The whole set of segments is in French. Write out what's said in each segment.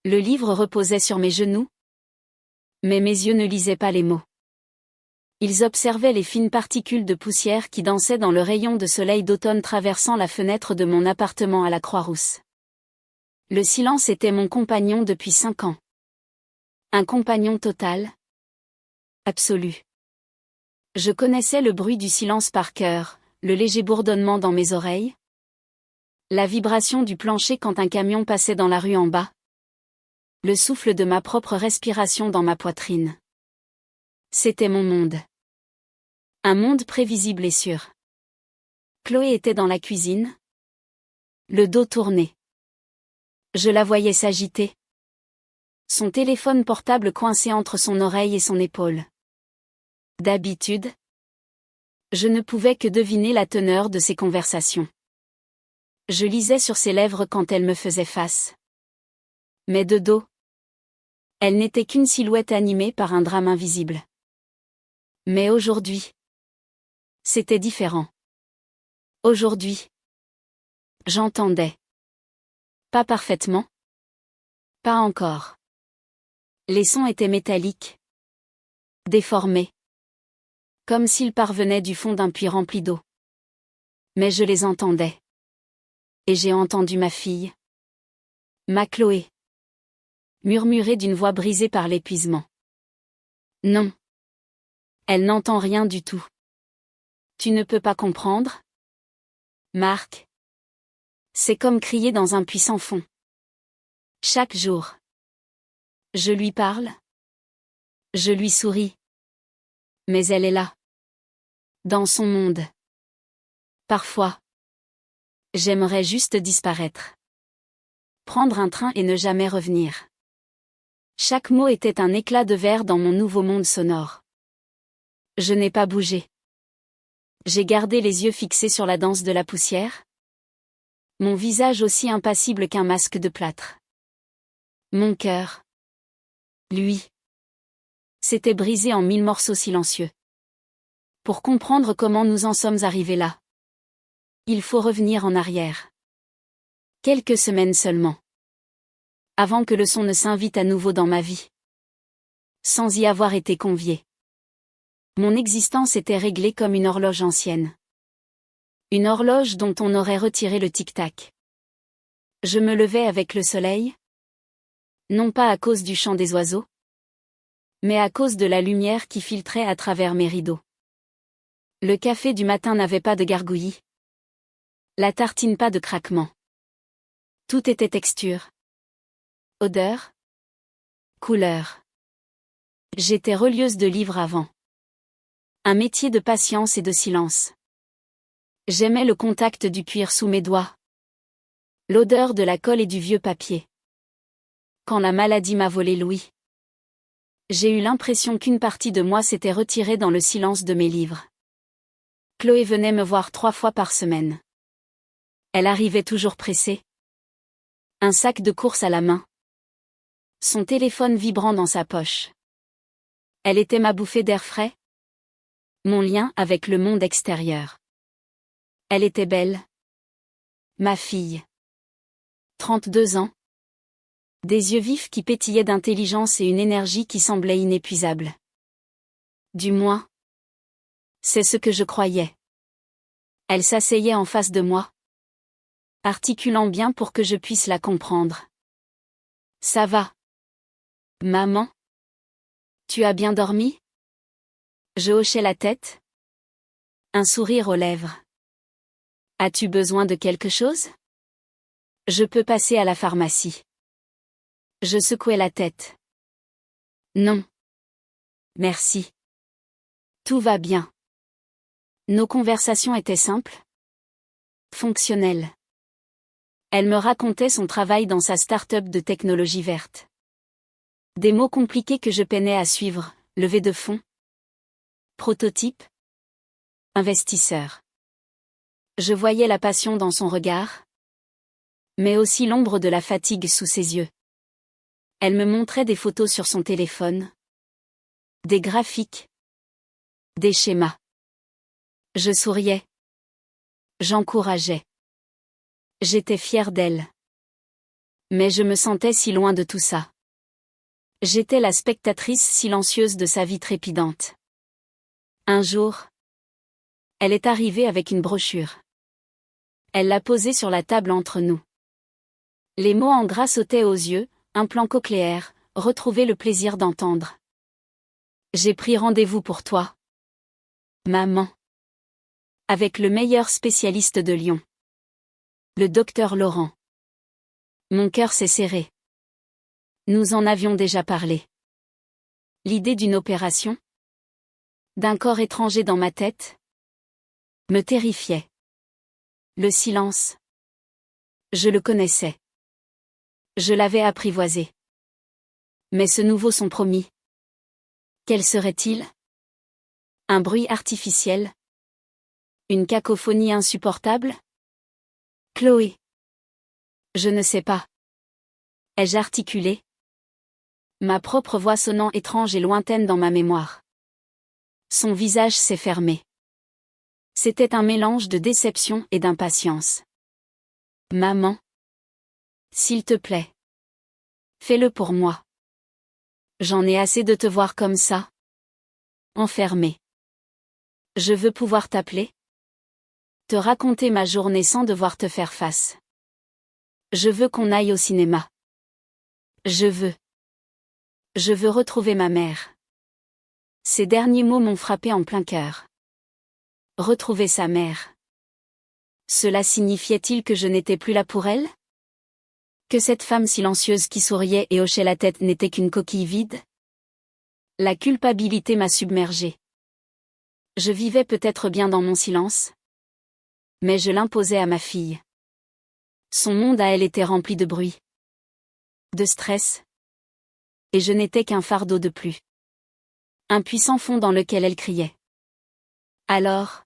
Le livre reposait sur mes genoux, mais mes yeux ne lisaient pas les mots. Ils observaient les fines particules de poussière qui dansaient dans le rayon de soleil d'automne traversant la fenêtre de mon appartement à la Croix-Rousse. Le silence était mon compagnon depuis 5 ans. Un compagnon total, absolu. Je connaissais le bruit du silence par cœur, le léger bourdonnement dans mes oreilles, la vibration du plancher quand un camion passait dans la rue en bas, le souffle de ma propre respiration dans ma poitrine. C'était mon monde. Un monde prévisible et sûr. Chloé était dans la cuisine, le dos tourné. Je la voyais s'agiter. Son téléphone portable coincé entre son oreille et son épaule. D'habitude, je ne pouvais que deviner la teneur de ses conversations. Je lisais sur ses lèvres quand elle me faisait face. Mais de dos, elle n'était qu'une silhouette animée par un drame invisible. Mais aujourd'hui, c'était différent. Aujourd'hui, j'entendais. Pas parfaitement. Pas encore. Les sons étaient métalliques. Déformés. Comme s'ils parvenaient du fond d'un puits rempli d'eau. Mais je les entendais. Et j'ai entendu ma fille. Ma Chloé. Murmurer d'une voix brisée par l'épuisement. Non. Elle n'entend rien du tout. Tu ne peux pas comprendre? Marc. C'est comme crier dans un puits sans fond. Chaque jour. Je lui parle. Je lui souris. Mais elle est là. Dans son monde. Parfois. J'aimerais juste disparaître. Prendre un train et ne jamais revenir. Chaque mot était un éclat de verre dans mon nouveau monde sonore. Je n'ai pas bougé. J'ai gardé les yeux fixés sur la danse de la poussière. Mon visage aussi impassible qu'un masque de plâtre. Mon cœur. Lui. S'était brisé en 1000 morceaux silencieux. Pour comprendre comment nous en sommes arrivés là, il faut revenir en arrière. Quelques semaines seulement. Avant que le son ne s'invite à nouveau dans ma vie. Sans y avoir été convié. Mon existence était réglée comme une horloge ancienne. Une horloge dont on aurait retiré le tic-tac. Je me levais avec le soleil. Non pas à cause du chant des oiseaux, mais à cause de la lumière qui filtrait à travers mes rideaux. Le café du matin n'avait pas de gargouillis. La tartine pas de craquement. Tout était texture. Odeur. Couleur. J'étais relieuse de livres avant. Un métier de patience et de silence. J'aimais le contact du cuir sous mes doigts. L'odeur de la colle et du vieux papier. Quand la maladie m'a volé l'ouïe. J'ai eu l'impression qu'une partie de moi s'était retirée dans le silence de mes livres. Chloé venait me voir 3 fois par semaine. Elle arrivait toujours pressée. Un sac de course à la main. Son téléphone vibrant dans sa poche. Elle était ma bouffée d'air frais. Mon lien avec le monde extérieur. Elle était belle. Ma fille. 32 ans. Des yeux vifs qui pétillaient d'intelligence et une énergie qui semblait inépuisable. Du moins. C'est ce que je croyais. Elle s'asseyait en face de moi. Articulant bien pour que je puisse la comprendre. Ça va. Maman? Tu as bien dormi? Je hochais la tête. Un sourire aux lèvres. As-tu besoin de quelque chose? Je peux passer à la pharmacie. Je secouais la tête. Non. Merci. Tout va bien. Nos conversations étaient simples. Fonctionnelles. Elle me racontait son travail dans sa start-up de technologie verte. Des mots compliqués que je peinais à suivre, levée de fonds. Prototype. Investisseur. Je voyais la passion dans son regard. Mais aussi l'ombre de la fatigue sous ses yeux. Elle me montrait des photos sur son téléphone. Des graphiques. Des schémas. Je souriais. J'encourageais. J'étais fière d'elle. Mais je me sentais si loin de tout ça. J'étais la spectatrice silencieuse de sa vie trépidante. Un jour, elle est arrivée avec une brochure. Elle l'a posée sur la table entre nous. Les mots en gras sautaient aux yeux, implant cochléaire, retrouver le plaisir d'entendre. J'ai pris rendez-vous pour toi, maman. Avec le meilleur spécialiste de Lyon. Le docteur Laurent. Mon cœur s'est serré. Nous en avions déjà parlé. L'idée d'une opération, d'un corps étranger dans ma tête, me terrifiait. Le silence. Je le connaissais. Je l'avais apprivoisé. Mais ce nouveau son promis. Quel serait-il? Un bruit artificiel? Une cacophonie insupportable? Chloé. Je ne sais pas. Ai-je articulé? Ma propre voix sonnant étrange et lointaine dans ma mémoire. Son visage s'est fermé. C'était un mélange de déception et d'impatience. Maman. S'il te plaît. Fais-le pour moi. J'en ai assez de te voir comme ça. Enfermée. Je veux pouvoir t'appeler. Te raconter ma journée sans devoir te faire face. Je veux qu'on aille au cinéma. Je veux retrouver ma mère. Ces derniers mots m'ont frappé en plein cœur. Retrouver sa mère. Cela signifiait-il que je n'étais plus là pour elle? Que cette femme silencieuse qui souriait et hochait la tête n'était qu'une coquille vide? La culpabilité m'a submergée. Je vivais peut-être bien dans mon silence. Mais je l'imposais à ma fille. Son monde à elle était rempli de bruit. De stress. Et je n'étais qu'un fardeau de plus. Un puissant fond dans lequel elle criait. Alors,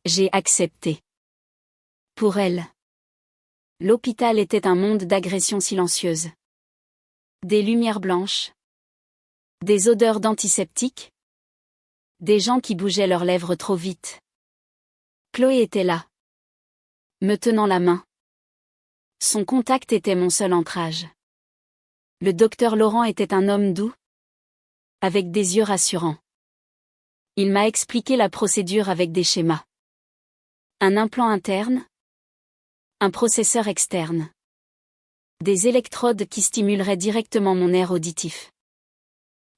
j'ai accepté. Pour elle, l'hôpital était un monde d'agressions silencieuses. Des lumières blanches. Des odeurs d'antiseptiques. Des gens qui bougeaient leurs lèvres trop vite. Chloé était là. Me tenant la main. Son contact était mon seul ancrage. Le docteur Laurent était un homme doux. Avec des yeux rassurants. Il m'a expliqué la procédure avec des schémas. Un implant interne. Un processeur externe. Des électrodes qui stimuleraient directement mon nerf auditif.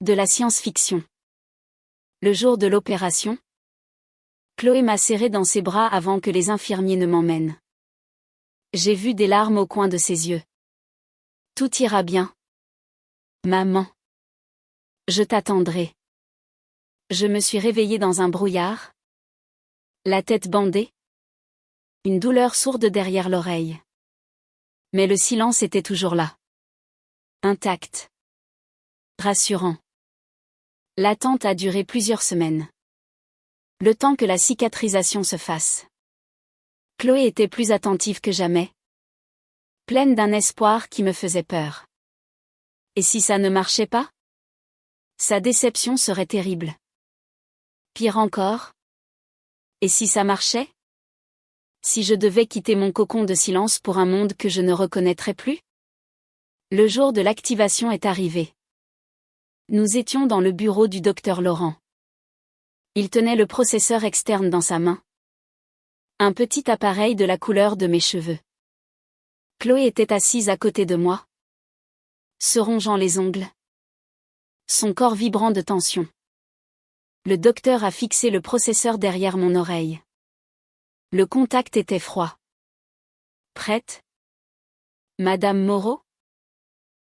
De la science-fiction. Le jour de l'opération, Chloé m'a serré dans ses bras avant que les infirmiers ne m'emmènent. J'ai vu des larmes au coin de ses yeux. Tout ira bien. Maman. Je t'attendrai. Je me suis réveillée dans un brouillard. La tête bandée. Une douleur sourde derrière l'oreille. Mais le silence était toujours là. Intact. Rassurant. L'attente a duré plusieurs semaines. Le temps que la cicatrisation se fasse. Chloé était plus attentive que jamais. Pleine d'un espoir qui me faisait peur. Et si ça ne marchait pas? Sa déception serait terrible. Pire encore. Et si ça marchait? Si je devais quitter mon cocon de silence pour un monde que je ne reconnaîtrais plus? Le jour de l'activation est arrivé. Nous étions dans le bureau du docteur Laurent. Il tenait le processeur externe dans sa main. Un petit appareil de la couleur de mes cheveux. Chloé était assise à côté de moi. Se rongeant les ongles. Son corps vibrant de tension. Le docteur a fixé le processeur derrière mon oreille. Le contact était froid. Prête? Madame Moreau?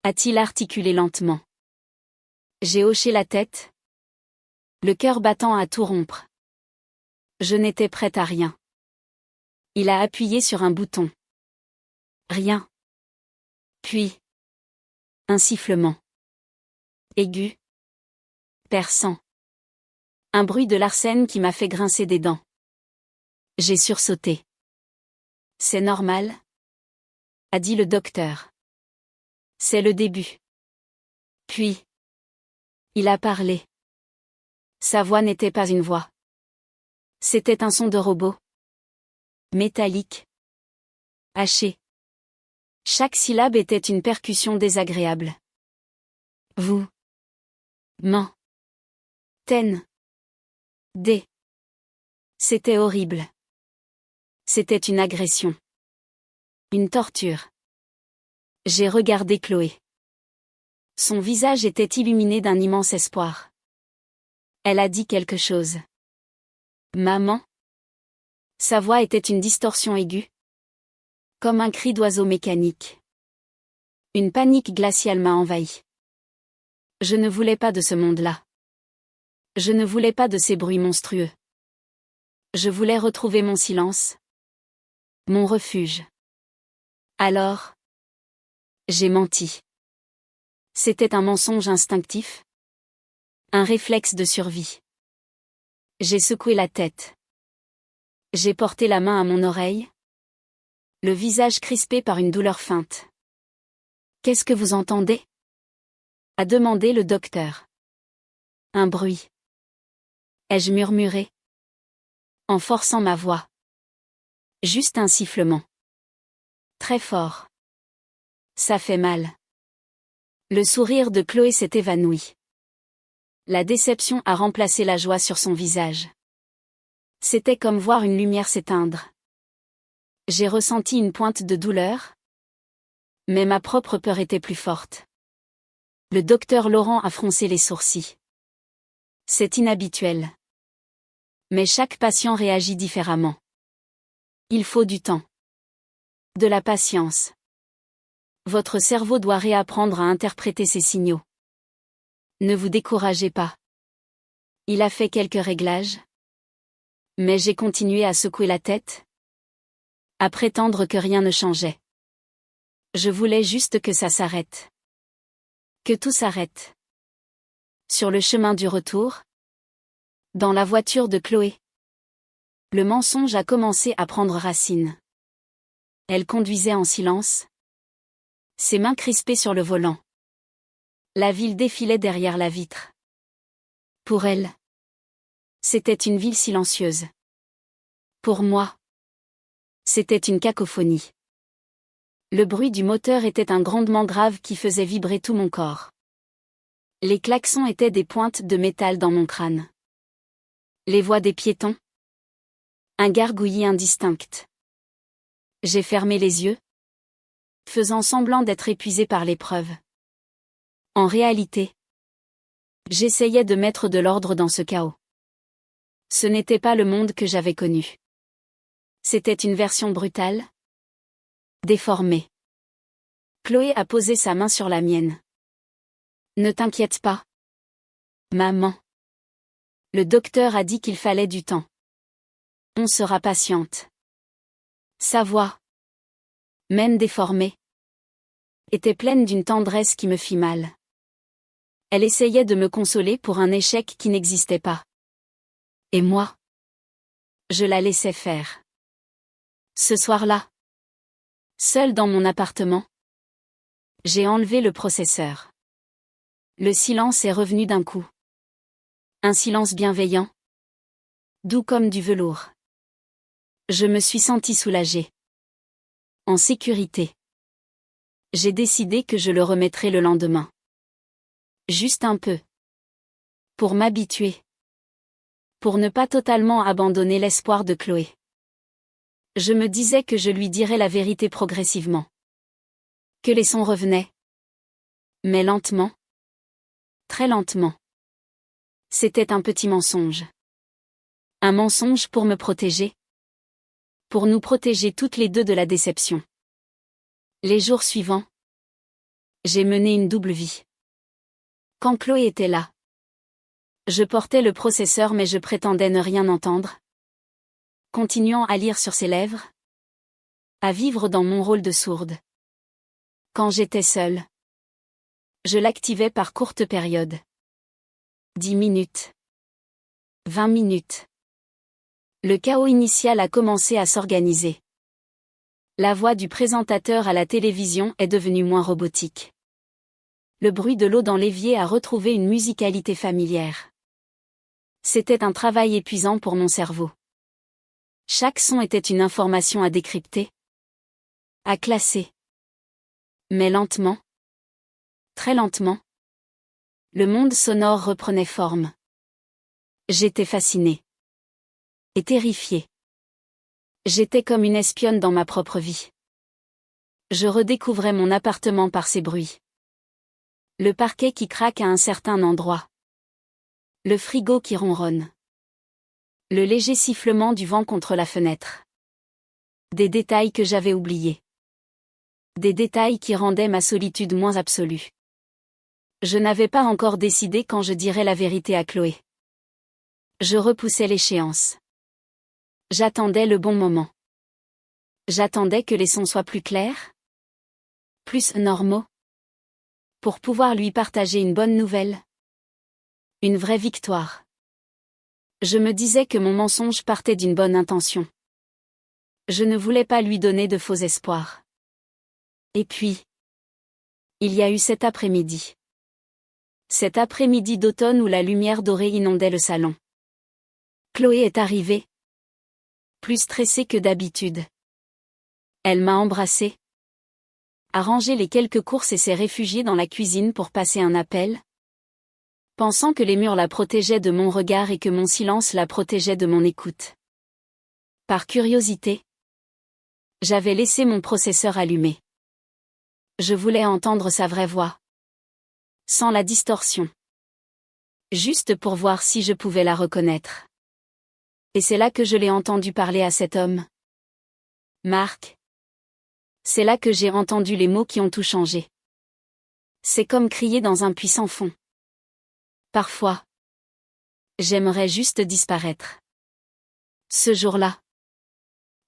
A-t-il articulé lentement. J'ai hoché la tête. Le cœur battant à tout rompre. Je n'étais prête à rien. Il a appuyé sur un bouton. Rien. Puis. Un sifflement. Aigu. Perçant. Un bruit de l'arsène qui m'a fait grincer des dents. J'ai sursauté. C'est normal? A dit le docteur. C'est le début. Puis. Il a parlé. Sa voix n'était pas une voix. C'était un son de robot. Métallique. Haché. Chaque syllabe était une percussion désagréable. Vous. Men. Ten. Des. C'était horrible. C'était une agression. Une torture. J'ai regardé Chloé. Son visage était illuminé d'un immense espoir. Elle a dit quelque chose. Maman. Sa voix était une distorsion aiguë. Comme un cri d'oiseau mécanique. Une panique glaciale m'a envahi. Je ne voulais pas de ce monde-là. Je ne voulais pas de ces bruits monstrueux. Je voulais retrouver mon silence. Mon refuge. Alors, j'ai menti. C'était un mensonge instinctif. Un réflexe de survie. J'ai secoué la tête. J'ai porté la main à mon oreille. Le visage crispé par une douleur feinte. Qu'est-ce que vous entendez? A demandé le docteur. Un bruit. Ai-je murmuré? En forçant ma voix. Juste un sifflement. Très fort. Ça fait mal. Le sourire de Chloé s'est évanoui. La déception a remplacé la joie sur son visage. C'était comme voir une lumière s'éteindre. J'ai ressenti une pointe de douleur. Mais ma propre peur était plus forte. Le docteur Laurent a froncé les sourcils. C'est inhabituel. Mais chaque patient réagit différemment. Il faut du temps. De la patience. Votre cerveau doit réapprendre à interpréter ces signaux. Ne vous découragez pas. Il a fait quelques réglages. Mais j'ai continué à secouer la tête. À prétendre que rien ne changeait. Je voulais juste que ça s'arrête. Que tout s'arrête. Sur le chemin du retour. Dans la voiture de Chloé. Le mensonge a commencé à prendre racine. Elle conduisait en silence. Ses mains crispées sur le volant. La ville défilait derrière la vitre. Pour elle. C'était une ville silencieuse. Pour moi. C'était une cacophonie. Le bruit du moteur était un grondement grave qui faisait vibrer tout mon corps. Les klaxons étaient des pointes de métal dans mon crâne. Les voix des piétons. Un gargouillis indistinct. J'ai fermé les yeux, faisant semblant d'être épuisé par l'épreuve. En réalité, j'essayais de mettre de l'ordre dans ce chaos. Ce n'était pas le monde que j'avais connu. C'était une version brutale, déformée. Chloé a posé sa main sur la mienne. Ne t'inquiète pas. Maman. Le docteur a dit qu'il fallait du temps. On sera patiente. Sa voix, même déformée, était pleine d'une tendresse qui me fit mal. Elle essayait de me consoler pour un échec qui n'existait pas. Et moi, je la laissais faire. Ce soir-là, seule dans mon appartement, j'ai enlevé le processeur. Le silence est revenu d'un coup. Un silence bienveillant, doux comme du velours. Je me suis sentie soulagée. En sécurité. J'ai décidé que je le remettrais le lendemain. Juste un peu. Pour m'habituer. Pour ne pas totalement abandonner l'espoir de Chloé. Je me disais que je lui dirais la vérité progressivement. Que les sons revenaient. Mais lentement. Très lentement. C'était un petit mensonge. Un mensonge pour me protéger. Pour nous protéger toutes les deux de la déception. Les jours suivants, j'ai mené une double vie. Quand Chloé était là, je portais le processeur mais je prétendais ne rien entendre. Continuant à lire sur ses lèvres. À vivre dans mon rôle de sourde. Quand j'étais seule, je l'activais par courtes périodes. 10 minutes. 20 minutes. Le chaos initial a commencé à s'organiser. La voix du présentateur à la télévision est devenue moins robotique. Le bruit de l'eau dans l'évier a retrouvé une musicalité familière. C'était un travail épuisant pour mon cerveau. Chaque son était une information à décrypter. À classer. Mais lentement, très lentement, le monde sonore reprenait forme. J'étais fascinée. Et terrifiée. J'étais comme une espionne dans ma propre vie. Je redécouvrais mon appartement par ces bruits. Le parquet qui craque à un certain endroit. Le frigo qui ronronne. Le léger sifflement du vent contre la fenêtre. Des détails que j'avais oubliés. Des détails qui rendaient ma solitude moins absolue. Je n'avais pas encore décidé quand je dirais la vérité à Chloé. Je repoussais l'échéance. J'attendais le bon moment. J'attendais que les sons soient plus clairs, plus normaux, pour pouvoir lui partager une bonne nouvelle. Une vraie victoire. Je me disais que mon mensonge partait d'une bonne intention. Je ne voulais pas lui donner de faux espoirs. Et puis, il y a eu cet après-midi. Cet après-midi d'automne où la lumière dorée inondait le salon. Chloé est arrivée. Plus stressée que d'habitude. Elle m'a embrassée. A rangé les quelques courses et s'est réfugiée dans la cuisine pour passer un appel. Pensant que les murs la protégeaient de mon regard et que mon silence la protégeait de mon écoute. Par curiosité, j'avais laissé mon processeur allumé. Je voulais entendre sa vraie voix. Sans la distorsion. Juste pour voir si je pouvais la reconnaître. Et c'est là que je l'ai entendu parler à cet homme. Marc. C'est là que j'ai entendu les mots qui ont tout changé. C'est comme crier dans un puits sans fond. Parfois, j'aimerais juste disparaître. Ce jour-là,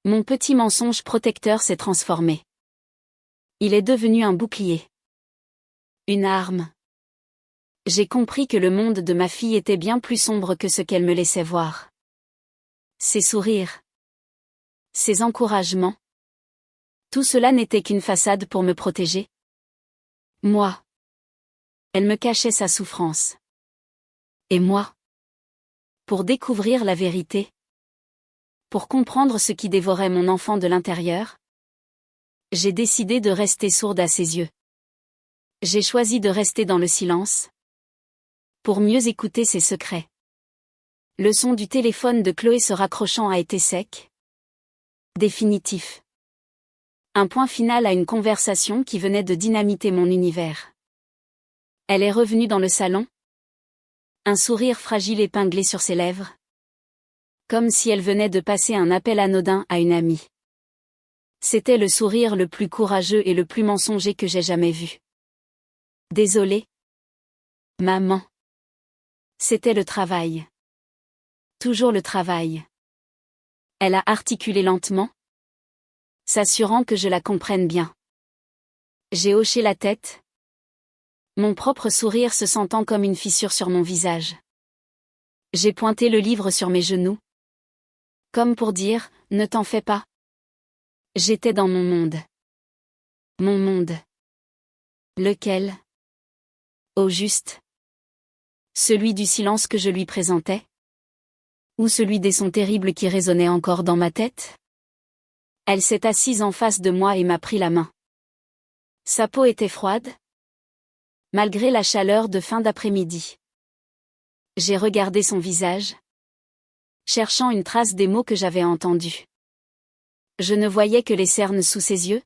mon petit mensonge protecteur s'est transformé. Il est devenu un bouclier. Une arme. J'ai compris que le monde de ma fille était bien plus sombre que ce qu'elle me laissait voir. Ses sourires. Ses encouragements. Tout cela n'était qu'une façade pour me protéger. Moi. Elle me cachait sa souffrance. Et moi. Pour découvrir la vérité. Pour comprendre ce qui dévorait mon enfant de l'intérieur. J'ai décidé de rester sourde à ses yeux. J'ai choisi de rester dans le silence. Pour mieux écouter ses secrets. Le son du téléphone de Chloé se raccrochant a été sec. Définitif. Un point final à une conversation qui venait de dynamiter mon univers. Elle est revenue dans le salon. Un sourire fragile épinglé sur ses lèvres. Comme si elle venait de passer un appel anodin à une amie. C'était le sourire le plus courageux et le plus mensonger que j'ai jamais vu. Désolée. Maman. C'était le travail. Toujours le travail. Elle a articulé lentement, s'assurant que je la comprenne bien. J'ai hoché la tête. Mon propre sourire se sentant comme une fissure sur mon visage. J'ai pointé le livre sur mes genoux. Comme pour dire, ne t'en fais pas. J'étais dans mon monde. Mon monde. Lequel? Au juste. Celui du silence que je lui présentais? Ou celui des sons terribles qui résonnaient encore dans ma tête? Elle s'est assise en face de moi et m'a pris la main. Sa peau était froide, malgré la chaleur de fin d'après-midi. J'ai regardé son visage, cherchant une trace des mots que j'avais entendus. Je ne voyais que les cernes sous ses yeux,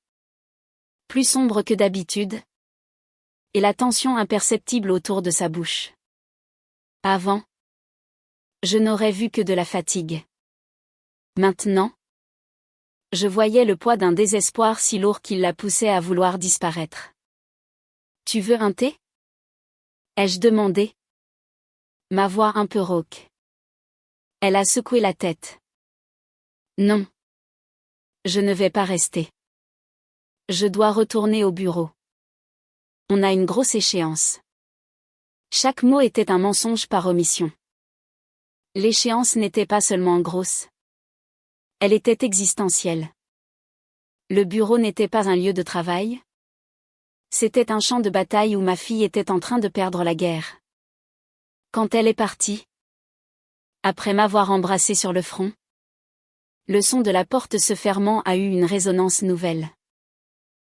plus sombres que d'habitude, et la tension imperceptible autour de sa bouche. Avant, je n'aurais vu que de la fatigue. Maintenant, je voyais le poids d'un désespoir si lourd qu'il la poussait à vouloir disparaître. Tu veux un thé? Ai-je demandé? Ma voix un peu rauque. Elle a secoué la tête. Non. Je ne vais pas rester. Je dois retourner au bureau. On a une grosse échéance. Chaque mot était un mensonge par omission. L'échéance n'était pas seulement grosse. Elle était existentielle. Le bureau n'était pas un lieu de travail. C'était un champ de bataille où ma fille était en train de perdre la guerre. Quand elle est partie, après m'avoir embrassée sur le front, le son de la porte se fermant a eu une résonance nouvelle.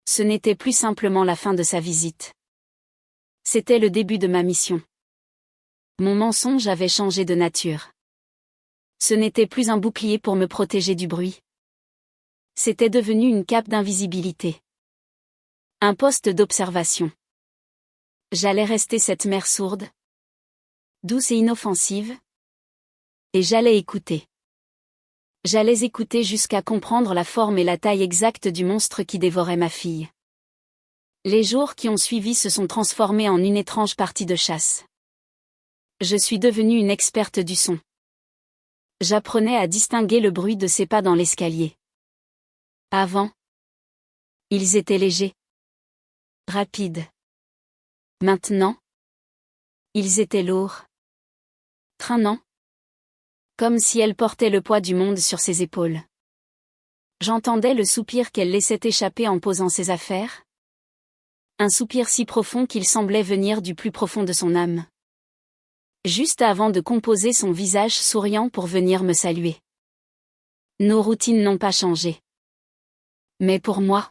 Ce n'était plus simplement la fin de sa visite. C'était le début de ma mission. Mon mensonge avait changé de nature. Ce n'était plus un bouclier pour me protéger du bruit. C'était devenu une cape d'invisibilité. Un poste d'observation. J'allais rester cette mère sourde, douce et inoffensive, et j'allais écouter. J'allais écouter jusqu'à comprendre la forme et la taille exacte du monstre qui dévorait ma fille. Les jours qui ont suivi se sont transformés en une étrange partie de chasse. Je suis devenue une experte du son. J'apprenais à distinguer le bruit de ses pas dans l'escalier. Avant, ils étaient légers, rapides. Maintenant, ils étaient lourds, traînants, comme si elle portait le poids du monde sur ses épaules. J'entendais le soupir qu'elle laissait échapper en posant ses affaires. Un soupir si profond qu'il semblait venir du plus profond de son âme. Juste avant de composer son visage souriant pour venir me saluer. Nos routines n'ont pas changé. Mais pour moi,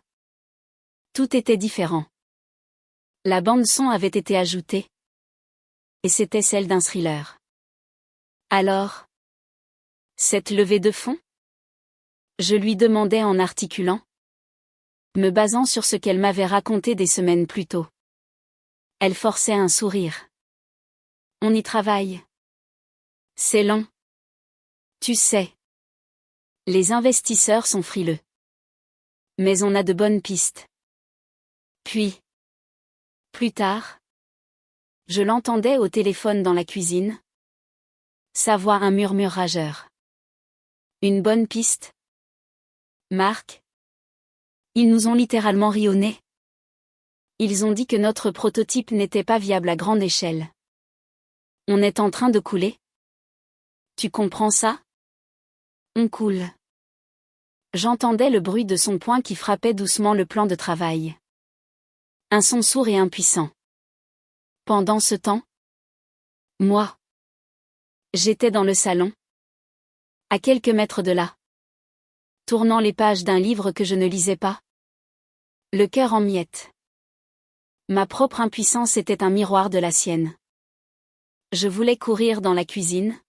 tout était différent. La bande-son avait été ajoutée. Et c'était celle d'un thriller. Alors, cette levée de fond? Je lui demandais en articulant, me basant sur ce qu'elle m'avait raconté des semaines plus tôt. Elle forçait un sourire. On y travaille. C'est long. Tu sais. Les investisseurs sont frileux. Mais on a de bonnes pistes. Puis, plus tard, je l'entendais au téléphone dans la cuisine. Sa voix un murmure rageur. Une bonne piste? Marc? Ils nous ont littéralement ri au nez. Ils ont dit que notre prototype n'était pas viable à grande échelle. On est en train de couler. Tu comprends ça? On coule. J'entendais le bruit de son poing qui frappait doucement le plan de travail. Un son sourd et impuissant. Pendant ce temps, moi, j'étais dans le salon, à quelques mètres de là, tournant les pages d'un livre que je ne lisais pas. Le cœur en miettes. Ma propre impuissance était un miroir de la sienne. Je voulais courir dans la cuisine,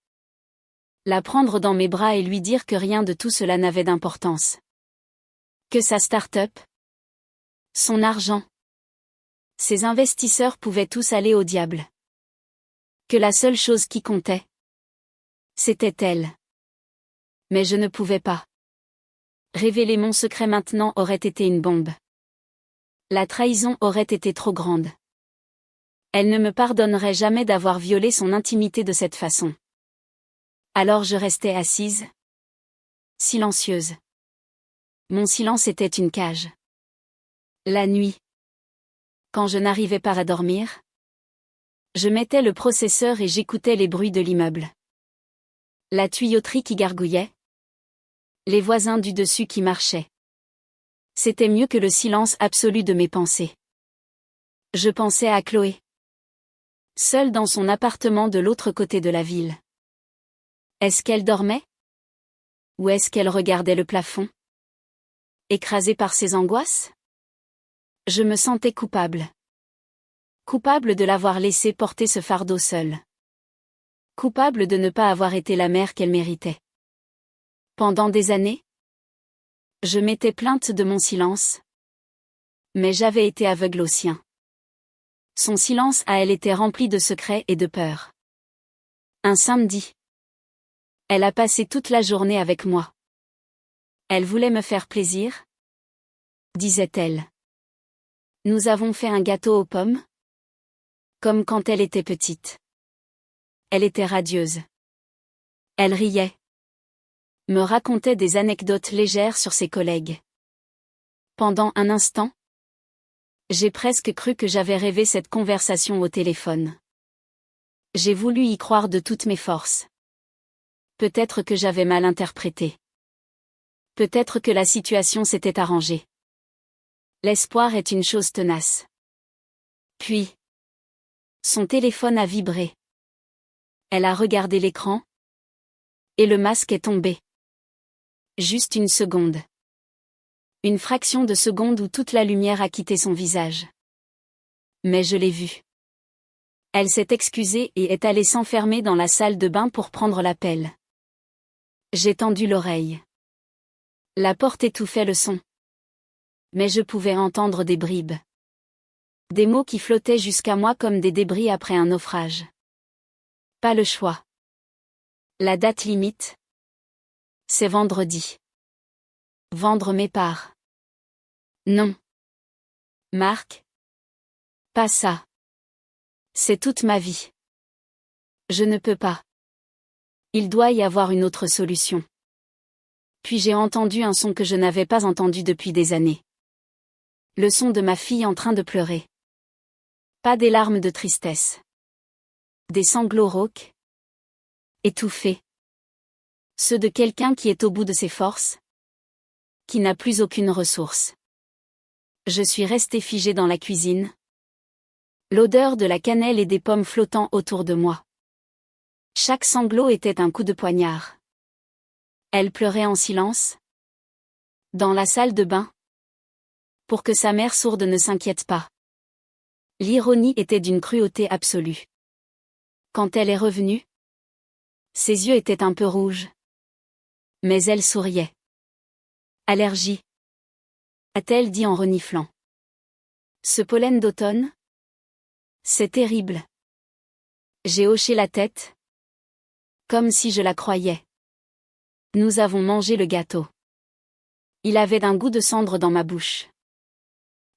la prendre dans mes bras et lui dire que rien de tout cela n'avait d'importance. Que sa start-up, son argent, ses investisseurs pouvaient tous aller au diable. Que la seule chose qui comptait, c'était elle. Mais je ne pouvais pas. Révéler mon secret maintenant aurait été une bombe. La trahison aurait été trop grande. Elle ne me pardonnerait jamais d'avoir violé son intimité de cette façon. Alors je restais assise, silencieuse. Mon silence était une cage. La nuit, quand je n'arrivais pas à dormir, je mettais le processeur et j'écoutais les bruits de l'immeuble. La tuyauterie qui gargouillait. Les voisins du dessus qui marchaient. C'était mieux que le silence absolu de mes pensées. Je pensais à Chloé. Seule dans son appartement de l'autre côté de la ville. Est-ce qu'elle dormait? Ou est-ce qu'elle regardait le plafond? Écrasée par ses angoisses? Je me sentais coupable. Coupable de l'avoir laissée porter ce fardeau seule. Coupable de ne pas avoir été la mère qu'elle méritait. Pendant des années, je m'étais plainte de mon silence. Mais j'avais été aveugle au sien. Son silence à elle était rempli de secrets et de peur. Un samedi. Elle a passé toute la journée avec moi. Elle voulait me faire plaisir, disait-elle. Nous avons fait un gâteau aux pommes. Comme quand elle était petite. Elle était radieuse. Elle riait. Me racontait des anecdotes légères sur ses collègues. Pendant un instant, j'ai presque cru que j'avais rêvé cette conversation au téléphone. J'ai voulu y croire de toutes mes forces. Peut-être que j'avais mal interprété. Peut-être que la situation s'était arrangée. L'espoir est une chose tenace. Puis, son téléphone a vibré. Elle a regardé l'écran. Et le masque est tombé. Juste une seconde. Une fraction de seconde où toute la lumière a quitté son visage. Mais je l'ai vue. Elle s'est excusée et est allée s'enfermer dans la salle de bain pour prendre l'appel. J'ai tendu l'oreille. La porte étouffait le son. Mais je pouvais entendre des bribes. Des mots qui flottaient jusqu'à moi comme des débris après un naufrage. Pas le choix. La date limite. C'est vendredi. Vendre mes parts. Non. Marc. Pas ça. C'est toute ma vie. Je ne peux pas. Il doit y avoir une autre solution. Puis j'ai entendu un son que je n'avais pas entendu depuis des années. Le son de ma fille en train de pleurer. Pas des larmes de tristesse. Des sanglots rauques. Étouffés. Ceux de quelqu'un qui est au bout de ses forces. Qui n'a plus aucune ressource. Je suis restée figée dans la cuisine. L'odeur de la cannelle et des pommes flottant autour de moi. Chaque sanglot était un coup de poignard. Elle pleurait en silence. Dans la salle de bain. Pour que sa mère sourde ne s'inquiète pas. L'ironie était d'une cruauté absolue. Quand elle est revenue, ses yeux étaient un peu rouges. Mais elle souriait. Allergie, a-t-elle dit en reniflant. Ce pollen d'automne? C'est terrible. J'ai hoché la tête. Comme si je la croyais. Nous avons mangé le gâteau. Il avait un goût de cendre dans ma bouche.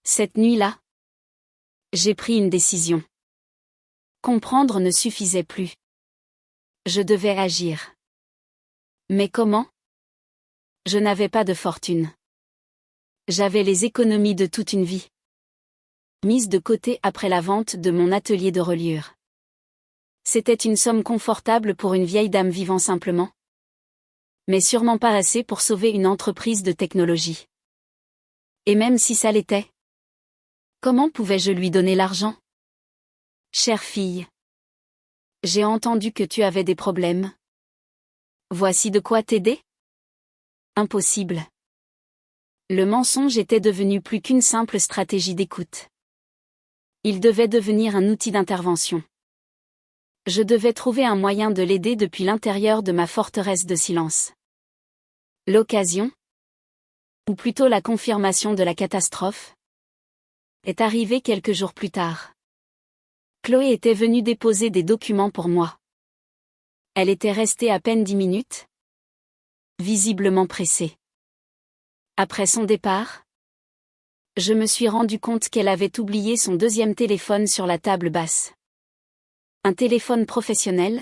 Cette nuit-là, j'ai pris une décision. Comprendre ne suffisait plus. Je devais agir. Mais comment? Je n'avais pas de fortune. J'avais les économies de toute une vie. Mises de côté après la vente de mon atelier de reliure. C'était une somme confortable pour une vieille dame vivant simplement. Mais sûrement pas assez pour sauver une entreprise de technologie. Et même si ça l'était, comment pouvais-je lui donner l'argent? Chère fille, j'ai entendu que tu avais des problèmes. Voici de quoi t'aider? Impossible. Le mensonge était devenu plus qu'une simple stratégie d'écoute. Il devait devenir un outil d'intervention. Je devais trouver un moyen de l'aider depuis l'intérieur de ma forteresse de silence. L'occasion, ou plutôt la confirmation de la catastrophe, est arrivée quelques jours plus tard. Chloé était venue déposer des documents pour moi. Elle était restée à peine 10 minutes, visiblement pressée. Après son départ, je me suis rendu compte qu'elle avait oublié son deuxième téléphone sur la table basse. Un téléphone professionnel?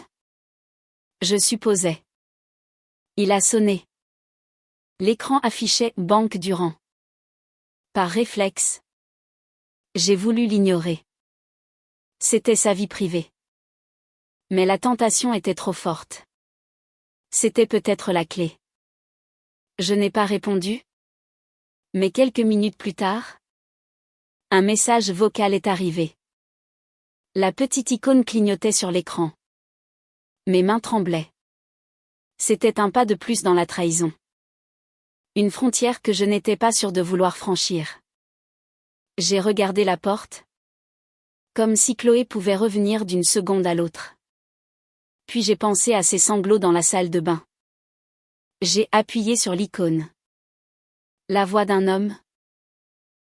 Je supposais. Il a sonné. L'écran affichait « Banque Durand ». Par réflexe, j'ai voulu l'ignorer. C'était sa vie privée. Mais la tentation était trop forte. C'était peut-être la clé. Je n'ai pas répondu. Mais quelques minutes plus tard, un message vocal est arrivé. La petite icône clignotait sur l'écran. Mes mains tremblaient. C'était un pas de plus dans la trahison. Une frontière que je n'étais pas sûre de vouloir franchir. J'ai regardé la porte. Comme si Chloé pouvait revenir d'une seconde à l'autre. Puis j'ai pensé à ses sanglots dans la salle de bain. J'ai appuyé sur l'icône. La voix d'un homme,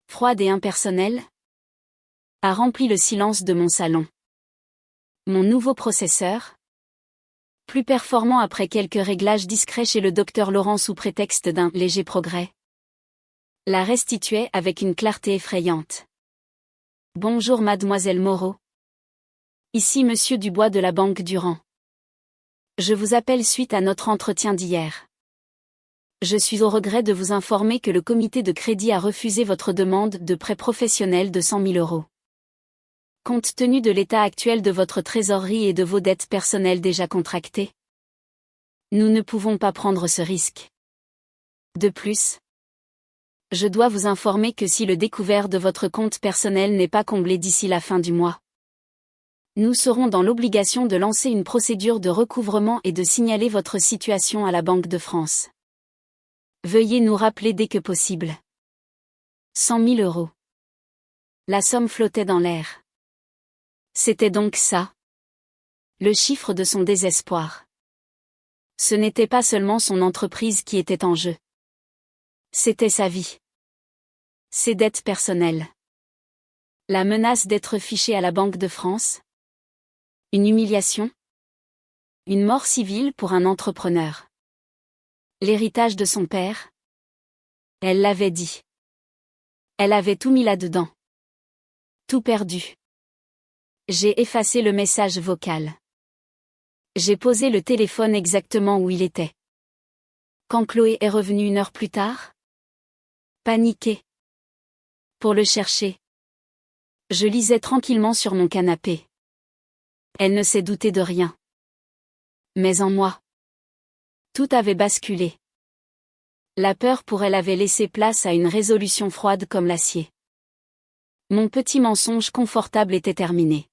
froide et impersonnelle, a rempli le silence de mon salon. Mon nouveau processeur, plus performant après quelques réglages discrets chez le docteur Laurent sous prétexte d'un léger progrès, la restituait avec une clarté effrayante. Bonjour mademoiselle Moreau. Ici monsieur Dubois de la Banque Durand. Je vous appelle suite à notre entretien d'hier. Je suis au regret de vous informer que le comité de crédit a refusé votre demande de prêt professionnel de 100 000 €. Compte tenu de l'état actuel de votre trésorerie et de vos dettes personnelles déjà contractées, nous ne pouvons pas prendre ce risque. De plus, je dois vous informer que si le découvert de votre compte personnel n'est pas comblé d'ici la fin du mois, nous serons dans l'obligation de lancer une procédure de recouvrement et de signaler votre situation à la Banque de France. Veuillez nous rappeler dès que possible. 100 000 euros. La somme flottait dans l'air. C'était donc ça, le chiffre de son désespoir. Ce n'était pas seulement son entreprise qui était en jeu. C'était sa vie. Ses dettes personnelles. La menace d'être fiché à la Banque de France. Une humiliation. Une mort civile pour un entrepreneur. L'héritage de son père. Elle l'avait dit. Elle avait tout mis là-dedans. Tout perdu. J'ai effacé le message vocal. J'ai posé le téléphone exactement où il était. Quand Chloé est revenue 1 heure plus tard. Paniquée. Pour le chercher. Je lisais tranquillement sur mon canapé. Elle ne s'est doutée de rien. Mais en moi. Tout avait basculé. La peur pour elle avait laissé place à une résolution froide comme l'acier. Mon petit mensonge confortable était terminé.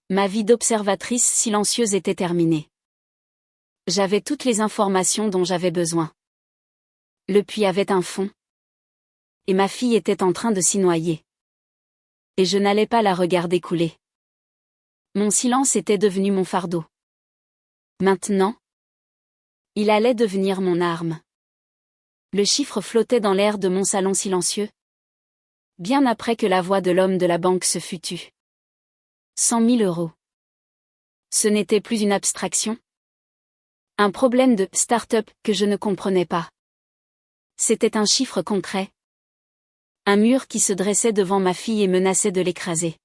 Ma vie d'observatrice silencieuse était terminée. J'avais toutes les informations dont j'avais besoin. Le puits avait un fond. Et ma fille était en train de s'y noyer. Et je n'allais pas la regarder couler. Mon silence était devenu mon fardeau. Maintenant, il allait devenir mon arme. Le chiffre flottait dans l'air de mon salon silencieux. Bien après que la voix de l'homme de la banque se fût tue. 100 000 euros. Ce n'était plus une abstraction. Un problème de start-up que je ne comprenais pas. C'était un chiffre concret. Un mur qui se dressait devant ma fille et menaçait de l'écraser.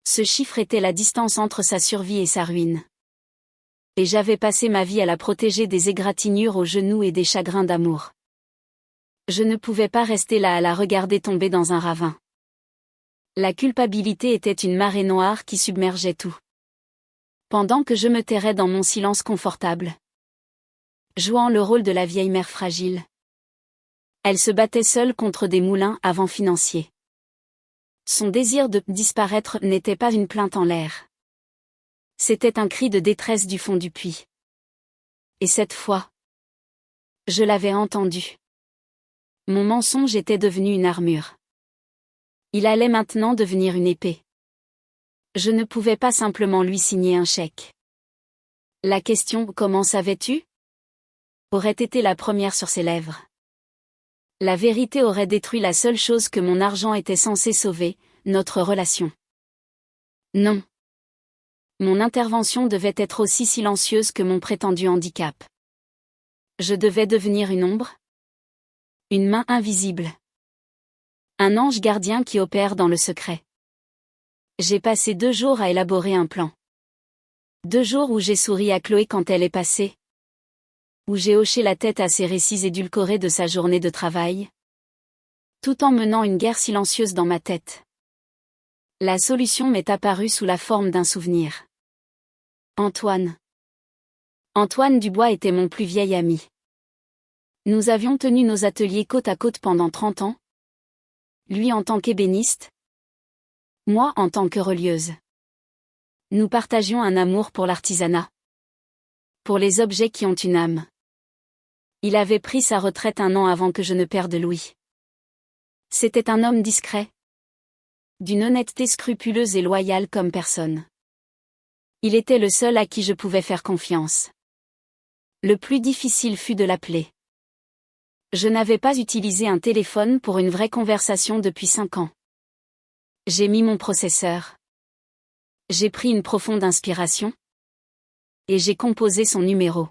Ce chiffre était la distance entre sa survie et sa ruine. Et j'avais passé ma vie à la protéger des égratignures aux genoux et des chagrins d'amour. Je ne pouvais pas rester là à la regarder tomber dans un ravin. La culpabilité était une marée noire qui submergeait tout. Pendant que je me tairais dans mon silence confortable. Jouant le rôle de la vieille mère fragile. Elle se battait seule contre des moulins à vent financiers. Son désir de disparaître n'était pas une plainte en l'air. C'était un cri de détresse du fond du puits. Et cette fois, je l'avais entendu. Mon mensonge était devenu une armure. Il allait maintenant devenir une épée. Je ne pouvais pas simplement lui signer un chèque. La question « Comment savais-tu » aurait été la première sur ses lèvres. La vérité aurait détruit la seule chose que mon argent était censé sauver, notre relation. Non. Mon intervention devait être aussi silencieuse que mon prétendu handicap. Je devais devenir une ombre. Une main invisible. Un ange gardien qui opère dans le secret. J'ai passé 2 jours à élaborer un plan. 2 jours où j'ai souri à Chloé quand elle est passée. Où j'ai hoché la tête à ses récits édulcorés de sa journée de travail. Tout en menant une guerre silencieuse dans ma tête. La solution m'est apparue sous la forme d'un souvenir. Antoine. Antoine Dubois était mon plus vieil ami. Nous avions tenu nos ateliers côte à côte pendant 30 ans. Lui en tant qu'ébéniste. Moi en tant que relieuse. Nous partagions un amour pour l'artisanat. Pour les objets qui ont une âme. Il avait pris sa retraite 1 an avant que je ne perde Louis. C'était un homme discret. D'une honnêteté scrupuleuse et loyale comme personne. Il était le seul à qui je pouvais faire confiance. Le plus difficile fut de l'appeler. Je n'avais pas utilisé un téléphone pour une vraie conversation depuis 5 ans. J'ai mis mon processeur. J'ai pris une profonde inspiration. Et j'ai composé son numéro.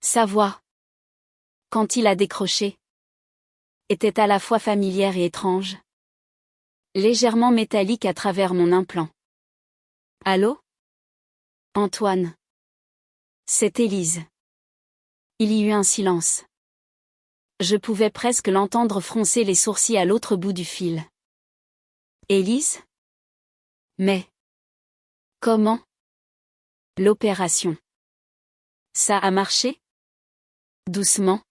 Sa voix. Quand il a décroché. Était à la fois familière et étrange. Légèrement métallique à travers mon implant. Allô ? Antoine. C'est Élise. Il y eut un silence. Je pouvais presque l'entendre froncer les sourcils à l'autre bout du fil. Élise ? Mais. Comment ? L'opération. Ça a marché ? Doucement.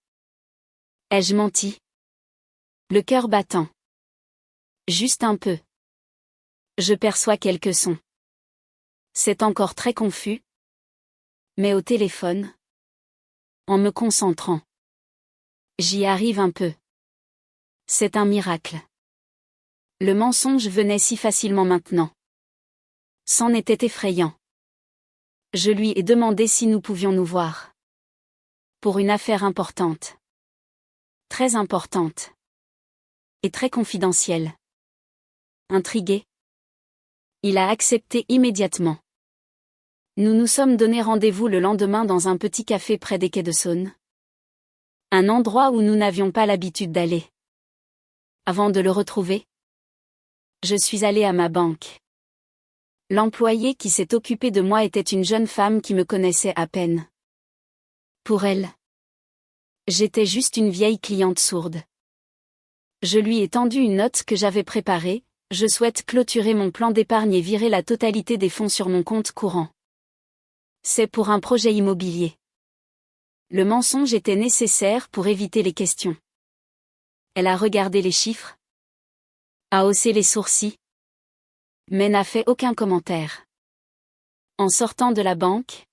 Ai-je menti ? Le cœur battant. Juste un peu. Je perçois quelques sons. C'est encore très confus. Mais au téléphone. En me concentrant. J'y arrive un peu. C'est un miracle. Le mensonge venait si facilement maintenant. C'en était effrayant. Je lui ai demandé si nous pouvions nous voir. Pour une affaire importante. Très importante. Et très confidentielle. Intrigué. Il a accepté immédiatement. Nous nous sommes donné rendez-vous le lendemain dans un petit café près des quais de Saône. Un endroit où nous n'avions pas l'habitude d'aller. Avant de le retrouver, je suis allée à ma banque. L'employée qui s'est occupée de moi était une jeune femme qui me connaissait à peine. Pour elle, j'étais juste une vieille cliente sourde. Je lui ai tendu une note que j'avais préparée: je souhaite clôturer mon plan d'épargne et virer la totalité des fonds sur mon compte courant. C'est pour un projet immobilier. Le mensonge était nécessaire pour éviter les questions. Elle a regardé les chiffres, a haussé les sourcils, mais n'a fait aucun commentaire. En sortant de la banque,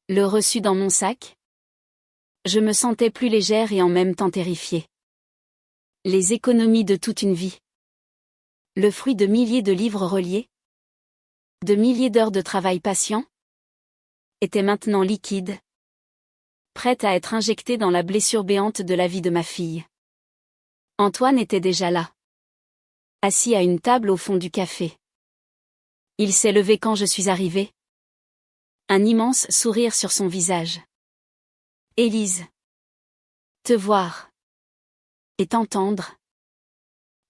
le reçu dans mon sac, je me sentais plus légère et en même temps terrifiée. Les économies de toute une vie. Le fruit de milliers de livres reliés, de milliers d'heures de travail patient, étaient maintenant liquides, prêtes à être injectées dans la blessure béante de la vie de ma fille. Antoine était déjà là, assis à une table au fond du café. Il s'est levé quand je suis arrivée. Un immense sourire sur son visage. Élise. Te voir. Et t'entendre.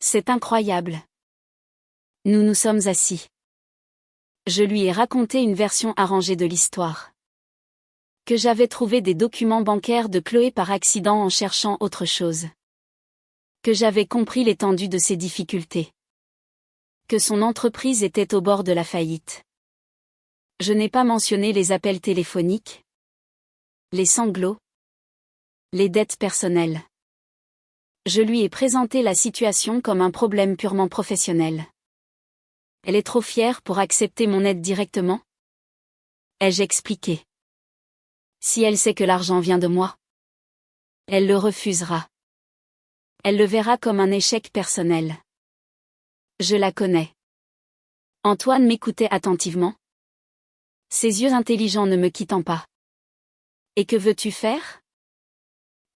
C'est incroyable. Nous nous sommes assis. Je lui ai raconté une version arrangée de l'histoire. Que j'avais trouvé des documents bancaires de Chloé par accident en cherchant autre chose. Que j'avais compris l'étendue de ses difficultés. Que son entreprise était au bord de la faillite. Je n'ai pas mentionné les appels téléphoniques, les sanglots, les dettes personnelles. Je lui ai présenté la situation comme un problème purement professionnel. Elle est trop fière pour accepter mon aide directement? Ai-je expliqué? Si elle sait que l'argent vient de moi, elle le refusera. Elle le verra comme un échec personnel. Je la connais. Antoine m'écoutait attentivement. Ses yeux intelligents ne me quittant pas. Et que veux-tu faire?